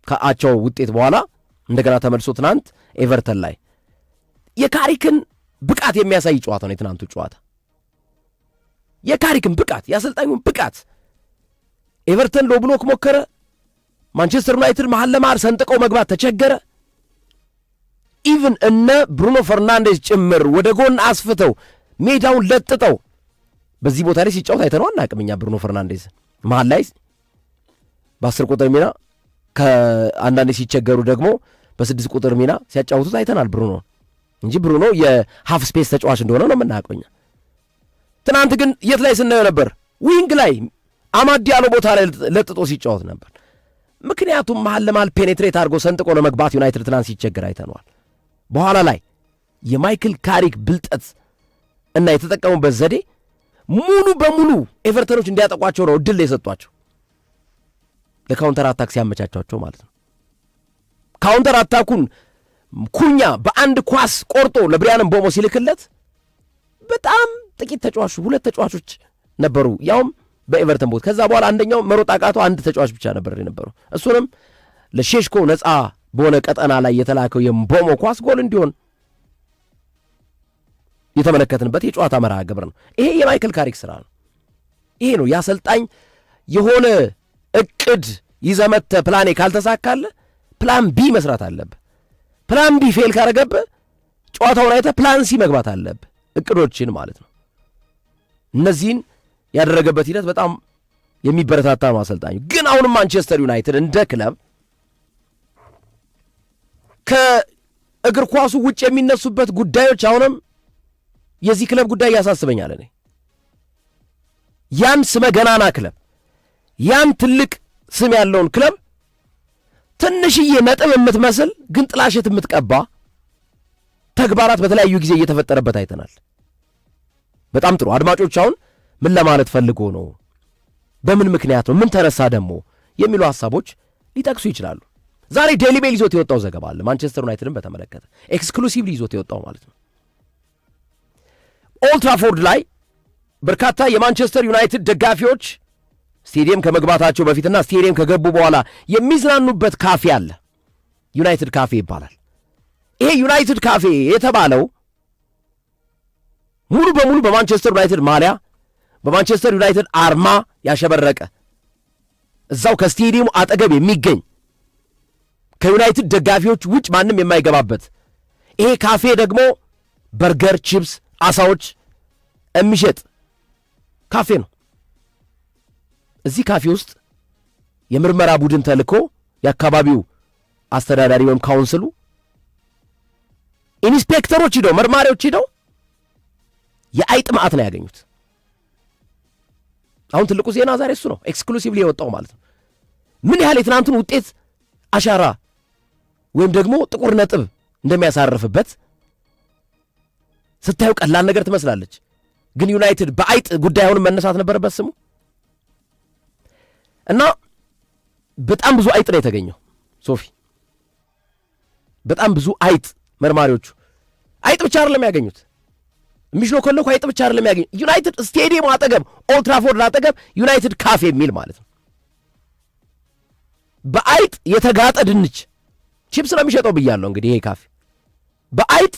ከአቻው ውጤት በኋላ እንደገና ተመልሶ ትናንት ኤቨርተን ላይ የካሪክን ብቃት የሚያሳይ ጨዋታ ነው የትናንቱ ጨዋታ። የካሪክን ብቃት፣ የአሰልጣኙን ብቃት። ኤቨርተን ሎ ብሎክ ሞከረ። ማንቸስተር ዩናይትድ መሀል ለመሀል ሰንጥቀው መግባት ተቸገረ። ኢቭን እነ ብሩኖ ፈርናንዴዝ ጭምር ወደ ጎን አስፍተው ሜዳውን ለጥጠው በዚህ ቦታ ላይ ሲጫወት አይተነው አናውቅም እኛ። ብሩኖ ፈርናንዴዝ መሀል ላይ በ10 ቁጥር ሚና ከአንዳንዴ ሲቸገሩ ደግሞ በ6 ቁጥር ሚና ሲያጫውቱት አይተናል ብሩኖ እንጂ ብሩኖ የሃፍ ስፔስ ተጫዋች እንደሆነ ነው የምናውቀው እኛ። ትናንት ግን የት ላይ ስናየው ነበር? ዊንግ ላይ አማድ ያለው ቦታ ላይ ለጥጦ ሲጫወት ነበር። ምክንያቱም መሀል ለመሀል ፔኔትሬት አድርጎ ሰንጥቆ ለመግባት ዩናይትድ ትናንት ሲቸገር አይተነዋል። በኋላ ላይ የማይክል ካሪክ ብልጠት እና የተጠቀሙበት ዘዴ ሙሉ በሙሉ ኤቨርተኖች እንዲያጠቋቸው ነው እድል የሰጧቸው፣ ለካውንተር አታክ ሲያመቻቻቸው ማለት ነው። ካውንተር አታኩን ኩኛ በአንድ ኳስ ቆርጦ ለብሪያን ምቦሞ ሲልክለት በጣም ጥቂት ተጫዋቾች፣ 2 ተጫዋቾች ነበሩ፣ ያውም በኤቨርተን ቦት። ከዛ በኋላ አንደኛው መሮጥ አቃተው፣ አንድ ተጫዋች ብቻ ነበር የነበረው። እሱንም ለሼሽኮ ነፃ በሆነ ቀጠና ላይ የተላከው የምቦሞ ኳስ ጎል እንዲሆን የተመለከትንበት የጨዋታ መርሃ ግብር ነው። ይሄ የማይክል ካሪክ ስራ ነው። ይሄ ነው የአሰልጣኝ የሆነ እቅድ ይዘመተ ፕላኔ ካልተሳካለ ፕላን ቢ መስራት አለብህ። ፕላን ቢ ፌል ካረገብህ ጨዋታውን አይተህ ፕላን ሲ መግባት አለብህ፣ እቅዶችን ማለት ነው። እነዚህን ያደረገበት ሂደት በጣም የሚበረታታ ነው አሰልጣኙ። ግን አሁንም ማንቸስተር ዩናይትድ እንደ ክለብ ከእግር ኳሱ ውጭ የሚነሱበት ጉዳዮች አሁንም የዚህ ክለብ ጉዳይ ያሳስበኛል። እኔ ያን ስመ ገናና ክለብ ያን ትልቅ ስም ያለውን ክለብ ትንሽዬ ነጥብ የምትመስል ግን ጥላሸት የምትቀባ ተግባራት በተለያዩ ጊዜ እየተፈጠረበት አይተናል። በጣም ጥሩ አድማጮች፣ አሁን ምን ለማለት ፈልጎ ነው፣ በምን ምክንያት ነው፣ ምን ተረሳ ደግሞ የሚሉ ሐሳቦች ሊጠቅሱ ይችላሉ። ዛሬ ዴይሊ ሜል ይዞት የወጣው ዘገባ አለ ማንቸስተር ዩናይትድን በተመለከተ ኤክስክሉሲቭሊ ይዞት የወጣው ማለት ነው። ኦልድ ትራፎርድ ላይ በርካታ የማንቸስተር ዩናይትድ ደጋፊዎች ስቴዲየም ከመግባታቸው በፊትና ስቴዲየም ከገቡ በኋላ የሚዝናኑበት ካፌ አለ። ዩናይትድ ካፌ ይባላል። ይሄ ዩናይትድ ካፌ የተባለው ሙሉ በሙሉ በማንቸስተር ዩናይትድ ማሊያ፣ በማንቸስተር ዩናይትድ አርማ ያሸበረቀ እዛው ከስቴዲየሙ አጠገብ የሚገኝ ከዩናይትድ ደጋፊዎች ውጭ ማንም የማይገባበት ይሄ ካፌ ደግሞ በርገር፣ ቺፕስ፣ አሳዎች የሚሸጥ ካፌ ነው። እዚህ ካፌ ውስጥ የምርመራ ቡድን ተልኮ የአካባቢው አስተዳዳሪ ወይም ካውንስሉ ኢንስፔክተሮች ሂደው መርማሪዎች ሂደው የአይጥ ማዕት ነው ያገኙት። አሁን ትልቁ ዜና ዛሬ እሱ ነው፣ ኤክስክሉሲቭሊ የወጣው ማለት ነው። ምን ያህል የትናንቱን ውጤት አሻራ ወይም ደግሞ ጥቁር ነጥብ እንደሚያሳርፍበት ስታዩ ቀላል ነገር ትመስላለች። ግን ዩናይትድ በአይጥ ጉዳይ አሁን መነሳት ነበረበት ስሙ እና በጣም ብዙ አይጥ ነው የተገኘው። ሶፊ በጣም ብዙ አይጥ መርማሪዎቹ አይጥ ብቻ አይደለም ያገኙት፣ የሚሽሎኮለኩ አይጥ ብቻ አይደለም ያገኙት። ዩናይትድ ስቴዲየም አጠገብ ኦልድ ትራፎርድ አጠገብ ዩናይትድ ካፌ የሚል ማለት ነው። በአይጥ የተጋጠ ድንች ቺፕስ ነው የሚሸጠው ብያለሁ። እንግዲህ ይሄ ካፌ በአይጥ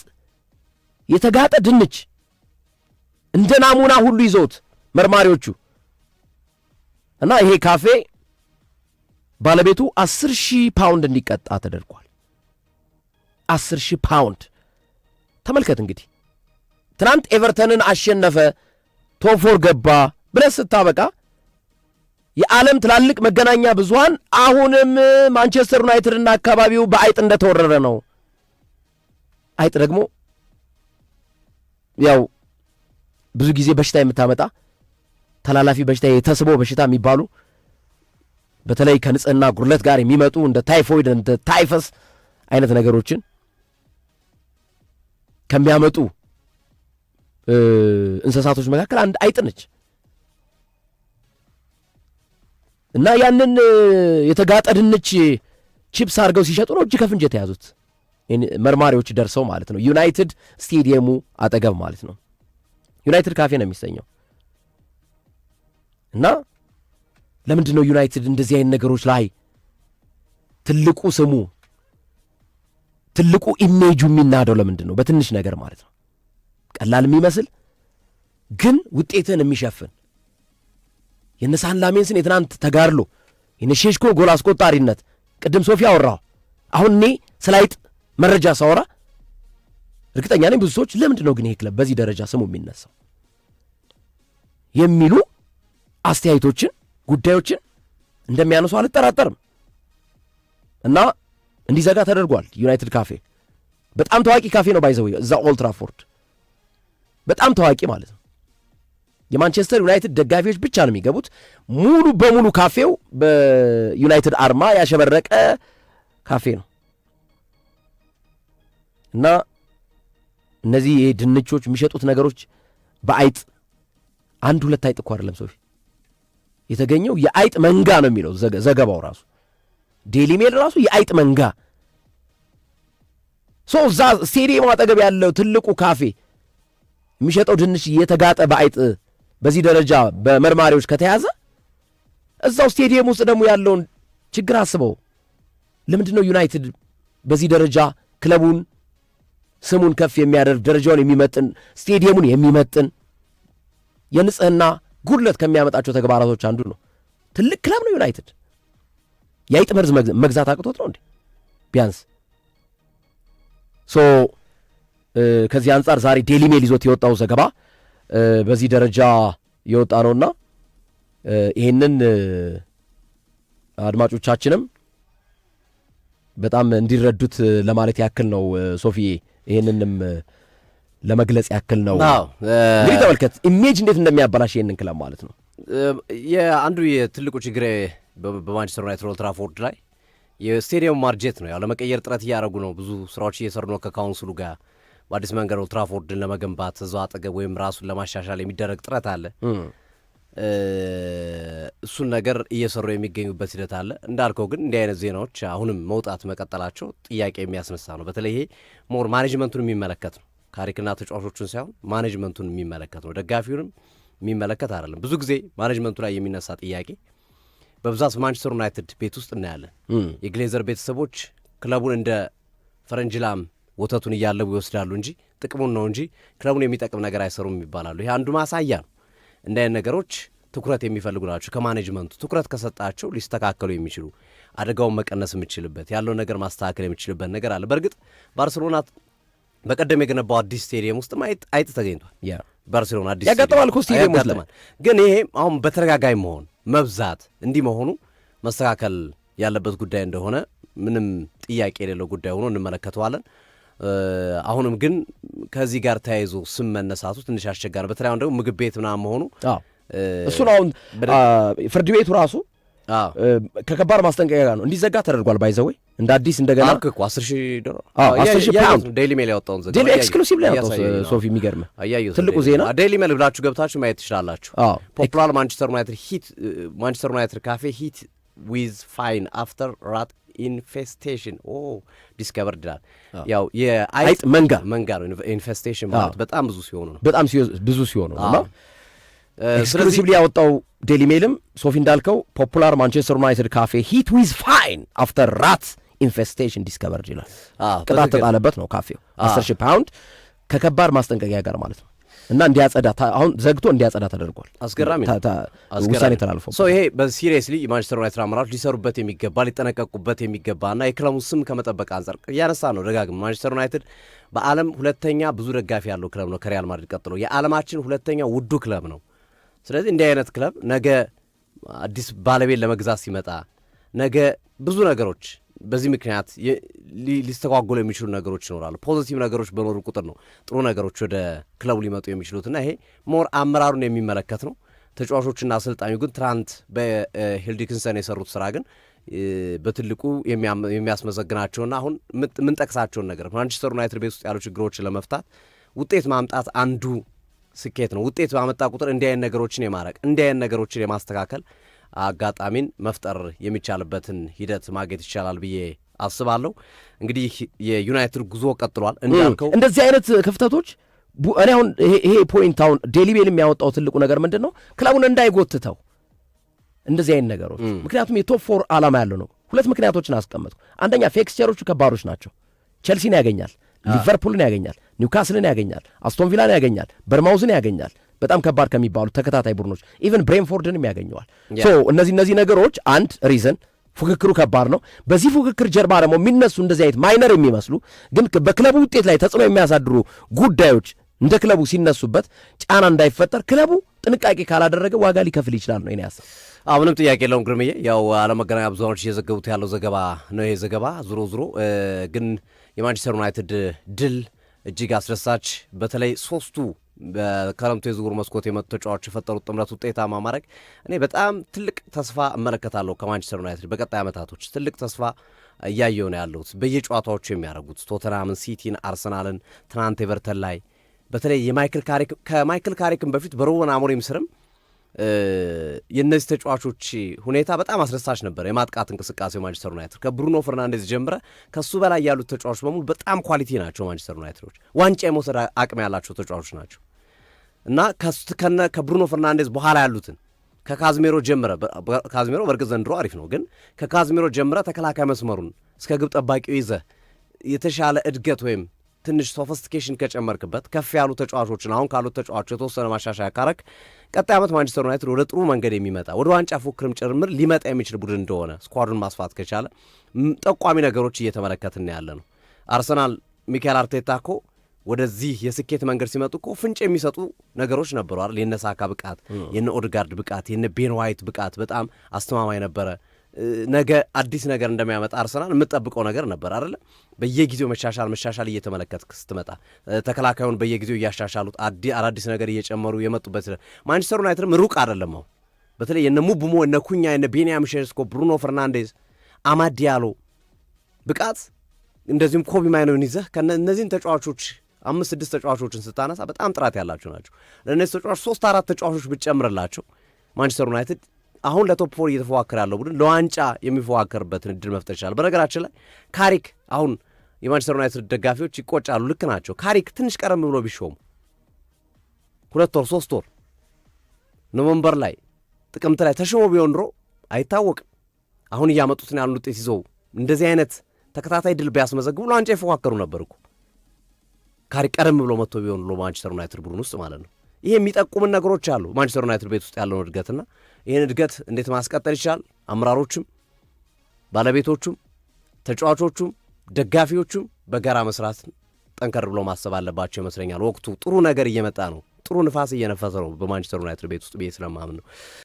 የተጋጠ ድንች እንደ ናሙና ሁሉ ይዘውት መርማሪዎቹ። እና ይሄ ካፌ ባለቤቱ 10,000 ፓውንድ እንዲቀጣ ተደርጓል። 10,000 ፓውንድ። ተመልከት እንግዲህ ትናንት ኤቨርተንን አሸነፈ፣ ቶፕ ፎር ገባ ብለህ ስታበቃ የዓለም ትላልቅ መገናኛ ብዙሃን አሁንም ማንቸስተር ዩናይትድና አካባቢው በአይጥ እንደተወረረ ነው። አይጥ ደግሞ ያው ብዙ ጊዜ በሽታ የምታመጣ ተላላፊ በሽታ፣ የተስቦ በሽታ የሚባሉ በተለይ ከንጽህና ጉድለት ጋር የሚመጡ እንደ ታይፎይድ እንደ ታይፈስ አይነት ነገሮችን ከሚያመጡ እንስሳቶች መካከል አንድ አይጥ ነች። እና ያንን የተጋጠ ድንች ቺፕስ አድርገው ሲሸጡ ነው እጅ ከፍንጅ የተያዙት መርማሪዎች ደርሰው ማለት ነው። ዩናይትድ ስቴዲየሙ አጠገብ ማለት ነው። ዩናይትድ ካፌ ነው የሚሰኘው። እና ለምንድን ነው ዩናይትድ እንደዚህ አይነት ነገሮች ላይ ትልቁ ስሙ ትልቁ ኢሜጁ የሚናደው? ለምንድን ነው? በትንሽ ነገር ማለት ነው። ቀላል የሚመስል ግን ውጤትን የሚሸፍን የነ ሳንላሜንስን የትናንት ተጋድሎ የነ ሼሽኮ ጎል አስቆጣሪነት ቅድም ሶፊ አወራው። አሁን እኔ ስላይጥ መረጃ ሳወራ እርግጠኛ ነኝ ብዙ ሰዎች ለምንድን ነው ግን ይሄ ክለብ በዚህ ደረጃ ስሙ የሚነሳው የሚሉ አስተያየቶችን ጉዳዮችን እንደሚያነሱ አልጠራጠርም። እና እንዲዘጋ ተደርጓል። ዩናይትድ ካፌ በጣም ታዋቂ ካፌ ነው ባይዘው እዛ ኦልድ ትራፎርድ በጣም ታዋቂ ማለት ነው። የማንቸስተር ዩናይትድ ደጋፊዎች ብቻ ነው የሚገቡት። ሙሉ በሙሉ ካፌው በዩናይትድ አርማ ያሸበረቀ ካፌ ነው። እና እነዚህ ድንቾች የሚሸጡት ነገሮች በአይጥ አንድ ሁለት አይጥ እኮ አይደለም ሶፊ የተገኘው የአይጥ መንጋ ነው የሚለው ዘገባው ራሱ ዴሊ ሜል ራሱ የአይጥ መንጋ እዛ ስቴዲየሙ አጠገብ ያለው ትልቁ ካፌ የሚሸጠው ድንች እየተጋጠ በአይጥ በዚህ ደረጃ በመርማሪዎች ከተያዘ እዛው ስቴዲየም ውስጥ ደግሞ ያለውን ችግር አስበው። ለምንድን ነው ዩናይትድ በዚህ ደረጃ ክለቡን ስሙን ከፍ የሚያደርግ ደረጃውን የሚመጥን ስቴዲየሙን የሚመጥን የንጽህና ጉድለት ከሚያመጣቸው ተግባራቶች አንዱ ነው። ትልቅ ክለብ ነው ዩናይትድ። የአይጥ መርዝ መግዛት አቅቶት ነው እንዴ? ቢያንስ ከዚህ አንጻር ዛሬ ዴሊ ሜል ይዞት የወጣው ዘገባ በዚህ ደረጃ የወጣ ነውና ይህንን አድማጮቻችንም በጣም እንዲረዱት ለማለት ያክል ነው። ሶፊዬ ይህንንም ለመግለጽ ያክል ነው። እንግዲህ ተመልከት ኢሜጅ እንዴት እንደሚያበላሽ ይህንን ክለብ ማለት ነው። የአንዱ የትልቁ ችግር በማንቸስተር ዩናይትድ ኦልድ ትራፎርድ ላይ የስቴዲየም ማርጀት ነው። ያው ለመቀየር ጥረት እያደረጉ ነው። ብዙ ስራዎች እየሰሩ ነው ከካውንስሉ ጋር በአዲስ መንገድ ኦልድ ትራፎርድን ለመገንባት እዛው አጠገብ ወይም ራሱን ለማሻሻል የሚደረግ ጥረት አለ። እሱን ነገር እየሰሩ የሚገኙበት ሂደት አለ። እንዳልከው ግን እንዲህ አይነት ዜናዎች አሁንም መውጣት መቀጠላቸው ጥያቄ የሚያስነሳ ነው። በተለይ ይሄ ሞር ማኔጅመንቱን የሚመለከት ነው። ካሪክና ተጫዋቾቹን ሳይሆን ማኔጅመንቱን የሚመለከት ነው። ደጋፊውንም የሚመለከት አይደለም። ብዙ ጊዜ ማኔጅመንቱ ላይ የሚነሳ ጥያቄ በብዛት ማንቸስተር ዩናይትድ ቤት ውስጥ እናያለን። የግሌዘር ቤተሰቦች ክለቡን እንደ ፈረንጅ ላም ወተቱን እያለቡ ይወስዳሉ እንጂ ጥቅሙን ነው እንጂ ክለቡን የሚጠቅም ነገር አይሰሩም ይባላሉ። ይህ አንዱ ማሳያ ነው። እንደ አይነት ነገሮች ትኩረት የሚፈልጉ ናቸው። ከማኔጅመንቱ ትኩረት ከሰጣቸው ሊስተካከሉ የሚችሉ አደጋውን መቀነስ የምችልበት ያለውን ነገር ማስተካከል የሚችልበት ነገር አለ። በእርግጥ ባርሴሎና በቀደም የገነባው አዲስ ስቴዲየም ውስጥ አይጥ ተገኝቷል። ባርሴሎና አዲስ ያጋጠማል እኮ ስቴዲየም ውስጥ ግን ይሄ አሁን በተደጋጋሚ መሆን መብዛት እንዲህ መሆኑ መስተካከል ያለበት ጉዳይ እንደሆነ ምንም ጥያቄ የሌለው ጉዳይ ሆኖ እንመለከተዋለን። አሁንም ግን ከዚህ ጋር ተያይዞ ስም መነሳቱ ትንሽ አስቸጋሪ፣ በተለይ አሁን ደግሞ ምግብ ቤት ምናምን መሆኑ እሱን አሁን ፍርድ ቤቱ ራሱ ከከባድ ማስጠንቀቂያ ጋር ነው እንዲዘጋ ተደርጓል። ባይዘወይ እንደ አዲስ እንደገና እኮ $10,000 ዴይሊ ሜል ያወጣውን ዘገባ ዴይሊ ኤክስክሉሲቭ ላይ ያወጣው ሶፊ የሚገርም ትልቁ ዜና ዴይሊ ሜል ብላችሁ ገብታችሁ ማየት ትችላላችሁ። ፖፑላር ማንቸስተር ዩናይትድ ካፌ ሂት ዊዝ ፋይን አፍተር ራት ኢንፌስቴሽን ዲስከቨርድ ይላል። ያው የአይጥ መንጋ ነው። ኢንፌስቴሽን ማለት በጣም ብዙ ሲሆኑ ነው። በጣም ብዙ ሲሆኑ ነው። እና ኤክስክሉሲቭሊ ያወጣው ዴሊ ሜልም ሶፊ እንዳልከው ፖፑላር ማንቸስተር ዩናይትድ ካፌ ሂት ዊዝ ፋይን አፍተር ራት ኢንፌስቴሽን ዲስከቨርድ ይላል። ቅጣት ተጣለበት ነው ካፌው $10,000 ከከባድ ማስጠንቀቂያ ጋር ማለት ነው። እና እንዲያጸዳ አሁን ዘግቶ እንዲያጸዳ ተደርጓል። አስገራሚ ውሳኔ ተላልፎ ይሄ በሲሪየስሊ የማንቸስተር ዩናይትድ አመራሮች ሊሰሩበት የሚገባ ሊጠነቀቁበት የሚገባ እና የክለቡን ስም ከመጠበቅ አንጻር እያነሳ ነው ደጋግም ማንቸስተር ዩናይትድ በዓለም ሁለተኛ ብዙ ደጋፊ ያለው ክለብ ነው ከሪያል ማድሪድ ቀጥሎ የዓለማችን ሁለተኛ ውዱ ክለብ ነው። ስለዚህ እንዲህ አይነት ክለብ ነገ አዲስ ባለቤት ለመግዛት ሲመጣ ነገ ብዙ ነገሮች በዚህ ምክንያት ሊስተጓጎሉ የሚችሉ ነገሮች ይኖራሉ። ፖዚቲቭ ነገሮች በኖሩ ቁጥር ነው ጥሩ ነገሮች ወደ ክለቡ ሊመጡ የሚችሉትና ይሄ ሞር አመራሩን የሚመለከት ነው። ተጫዋቾችና አሰልጣኙ ግን ትናንት በሂልዲክንሰን የሰሩት ስራ ግን በትልቁ የሚያስመሰግናቸውና አሁን የምንጠቅሳቸውን ነገር ማንቸስተር ዩናይትድ ቤት ውስጥ ያሉ ችግሮችን ለመፍታት ውጤት ማምጣት አንዱ ስኬት ነው። ውጤት ባመጣ ቁጥር እንዲህ አይነት ነገሮችን የማረቅ እንዲህ አይነት ነገሮችን የማስተካከል አጋጣሚን መፍጠር የሚቻልበትን ሂደት ማግኘት ይቻላል ብዬ አስባለሁ። እንግዲህ የዩናይትድ ጉዞ ቀጥሏል እንዳልከው እንደዚህ አይነት ክፍተቶች እኔ አሁን ይሄ ፖይንት አሁን ዴሊ ሜል የሚያወጣው ትልቁ ነገር ምንድን ነው ክለቡን እንዳይጎትተው እንደዚህ አይነት ነገሮች ምክንያቱም የቶፕ ፎር ዓላማ ያለው ነው። ሁለት ምክንያቶችን አስቀመጥኩ። አንደኛ ፊክስቸሮቹ ከባዶች ናቸው። ቼልሲን ያገኛል፣ ሊቨርፑልን ያገኛል፣ ኒውካስልን ያገኛል፣ አስቶን ቪላን ያገኛል፣ በርማውዝን ያገኛል። በጣም ከባድ ከሚባሉ ተከታታይ ቡድኖች ኢቨን ብሬንፎርድንም ያገኘዋል። እነዚህ ነገሮች አንድ ሪዝን ፉክክሩ ከባድ ነው። በዚህ ፉክክር ጀርባ ደግሞ የሚነሱ እንደዚህ አይነት ማይነር የሚመስሉ ግን በክለቡ ውጤት ላይ ተጽዕኖ የሚያሳድሩ ጉዳዮች እንደ ክለቡ ሲነሱበት ጫና እንዳይፈጠር ክለቡ ጥንቃቄ ካላደረገ ዋጋ ሊከፍል ይችላል ነው እኔ ያሰብ። ምንም ጥያቄ የለውም ግርምዬ። ያው ዓለም መገናኛ ብዙሃኖች እየዘገቡት ያለው ዘገባ ነው። ይሄ ዘገባ ዞሮ ግን የማንቸስተር ዩናይትድ ድል እጅግ አስደሳች በተለይ ሶስቱ በክረምቱ የዝውውር መስኮት የመጡ ተጫዋቾች የፈጠሩት ጥምረት ውጤታማ ማድረግ እኔ በጣም ትልቅ ተስፋ እመለከታለሁ ከማንቸስተር ዩናይትድ በቀጣይ ዓመታቶች ትልቅ ተስፋ እያየሁ ነው ያለሁት። በየጨዋታዎቹ የሚያደርጉት ቶተንሃምን፣ ሲቲን፣ አርሰናልን ትናንት ኤቨርተን ላይ በተለይ ከማይክል ካሪክን በፊት በሩበን አሞሪም ስርም የእነዚህ ተጫዋቾች ሁኔታ በጣም አስደሳች ነበር። የማጥቃት እንቅስቃሴ ማንቸስተር ዩናይትድ ከብሩኖ ፈርናንዴዝ ጀምረ ከሱ በላይ ያሉት ተጫዋቾች በሙሉ በጣም ኳሊቲ ናቸው። ማንቸስተር ዩናይትዶች ዋንጫ የመውሰድ አቅም ያላቸው ተጫዋቾች ናቸው እና ከብሩኖ ፈርናንዴዝ በኋላ ያሉትን ከካዝሜሮ ጀምረ ካዝሜሮ በእርግጥ ዘንድሮ አሪፍ ነው፣ ግን ከካዝሜሮ ጀምረ ተከላካይ መስመሩን እስከ ግብ ጠባቂው ይዘ የተሻለ እድገት ወይም ትንሽ ሶፊስቲኬሽን ከጨመርክበት ከፍ ያሉ ተጫዋቾችን አሁን ካሉት ተጫዋቾች የተወሰነ ማሻሻያ ካረክ ቀጣይ ዓመት ማንቸስተር ዩናይትድ ወደ ጥሩ መንገድ የሚመጣ ወደ ዋንጫ ፉክክርም ጭምር ሊመጣ የሚችል ቡድን እንደሆነ ስኳዱን ማስፋት ከቻለ ጠቋሚ ነገሮች እየተመለከትን ያለ ነው። አርሰናል ሚካኤል አርቴታ እኮ ወደዚህ የስኬት መንገድ ሲመጡ እኮ ፍንጭ የሚሰጡ ነገሮች ነበሩ አይደል? የነ ሳካ ብቃት፣ የነ ኦድጋርድ ብቃት፣ የነ ቤን ዋይት ብቃት በጣም አስተማማኝ ነበረ። ነገ አዲስ ነገር እንደሚያመጣ አርሰናል የምጠብቀው ነገር ነበር አይደለ? በየጊዜው መሻሻል እየተመለከትክ ስትመጣ ተከላካዩን በየጊዜው እያሻሻሉት አዳዲስ ነገር እየጨመሩ የመጡበት ማንቸስተር ዩናይትድም ሩቅ አይደለም። አሁን በተለይ የነ ሙብሞ፣ የነ ኩኛ፣ የነ ቤንያም ሼስኮ፣ ብሩኖ ፈርናንዴዝ፣ አማድ ዲያሎ ብቃት እንደዚሁም ኮቢ ማይኖን ይዘህ እነዚህን ተጫዋቾች 5-6 ተጫዋቾችን ስታነሳ በጣም ጥራት ያላቸው ናቸው። ለእነዚህ ተጫዋቾች 3-4 ተጫዋቾች ብትጨምርላቸው ማንቸስተር ዩናይትድ አሁን ለቶፕ ፎር እየተፎካከረ ያለው ቡድን ለዋንጫ የሚፎካከርበትን እድል መፍጠር ይችላል። በነገራችን ላይ ካሪክ አሁን የማንቸስተር ዩናይትድ ደጋፊዎች ይቆጫሉ። ልክ ናቸው። ካሪክ ትንሽ ቀረም ብሎ ቢሾሙ 2 ወር 3 ወር ኖቨምበር ላይ ጥቅምት ላይ ተሾሞ ቢሆን ኖሮ አይታወቅም። አሁን እያመጡትን ያሉን ውጤት ይዘው እንደዚህ አይነት ተከታታይ ድል ቢያስመዘግቡ ለዋንጫ ይፎካከሩ ነበር እኮ። ካሪክ ቀረም ብሎ መጥቶ ቢሆን ሎ ማንቸስተር ዩናይትድ ቡድን ውስጥ ማለት ነው። ይሄ የሚጠቁምን ነገሮች አሉ ማንቸስተር ዩናይትድ ቤት ውስጥ ያለውን እድገትና ይህን እድገት እንዴት ማስቀጠል ይችላል? አመራሮችም ባለቤቶቹም ተጫዋቾቹም ደጋፊዎቹም በጋራ መስራት ጠንከር ብሎ ማሰብ አለባቸው ይመስለኛል። ወቅቱ ጥሩ ነገር እየመጣ ነው። ጥሩ ንፋስ እየነፈሰ ነው በማንቸስተር ዩናይትድ ቤት ውስጥ ብዬ ስለማምን ነው።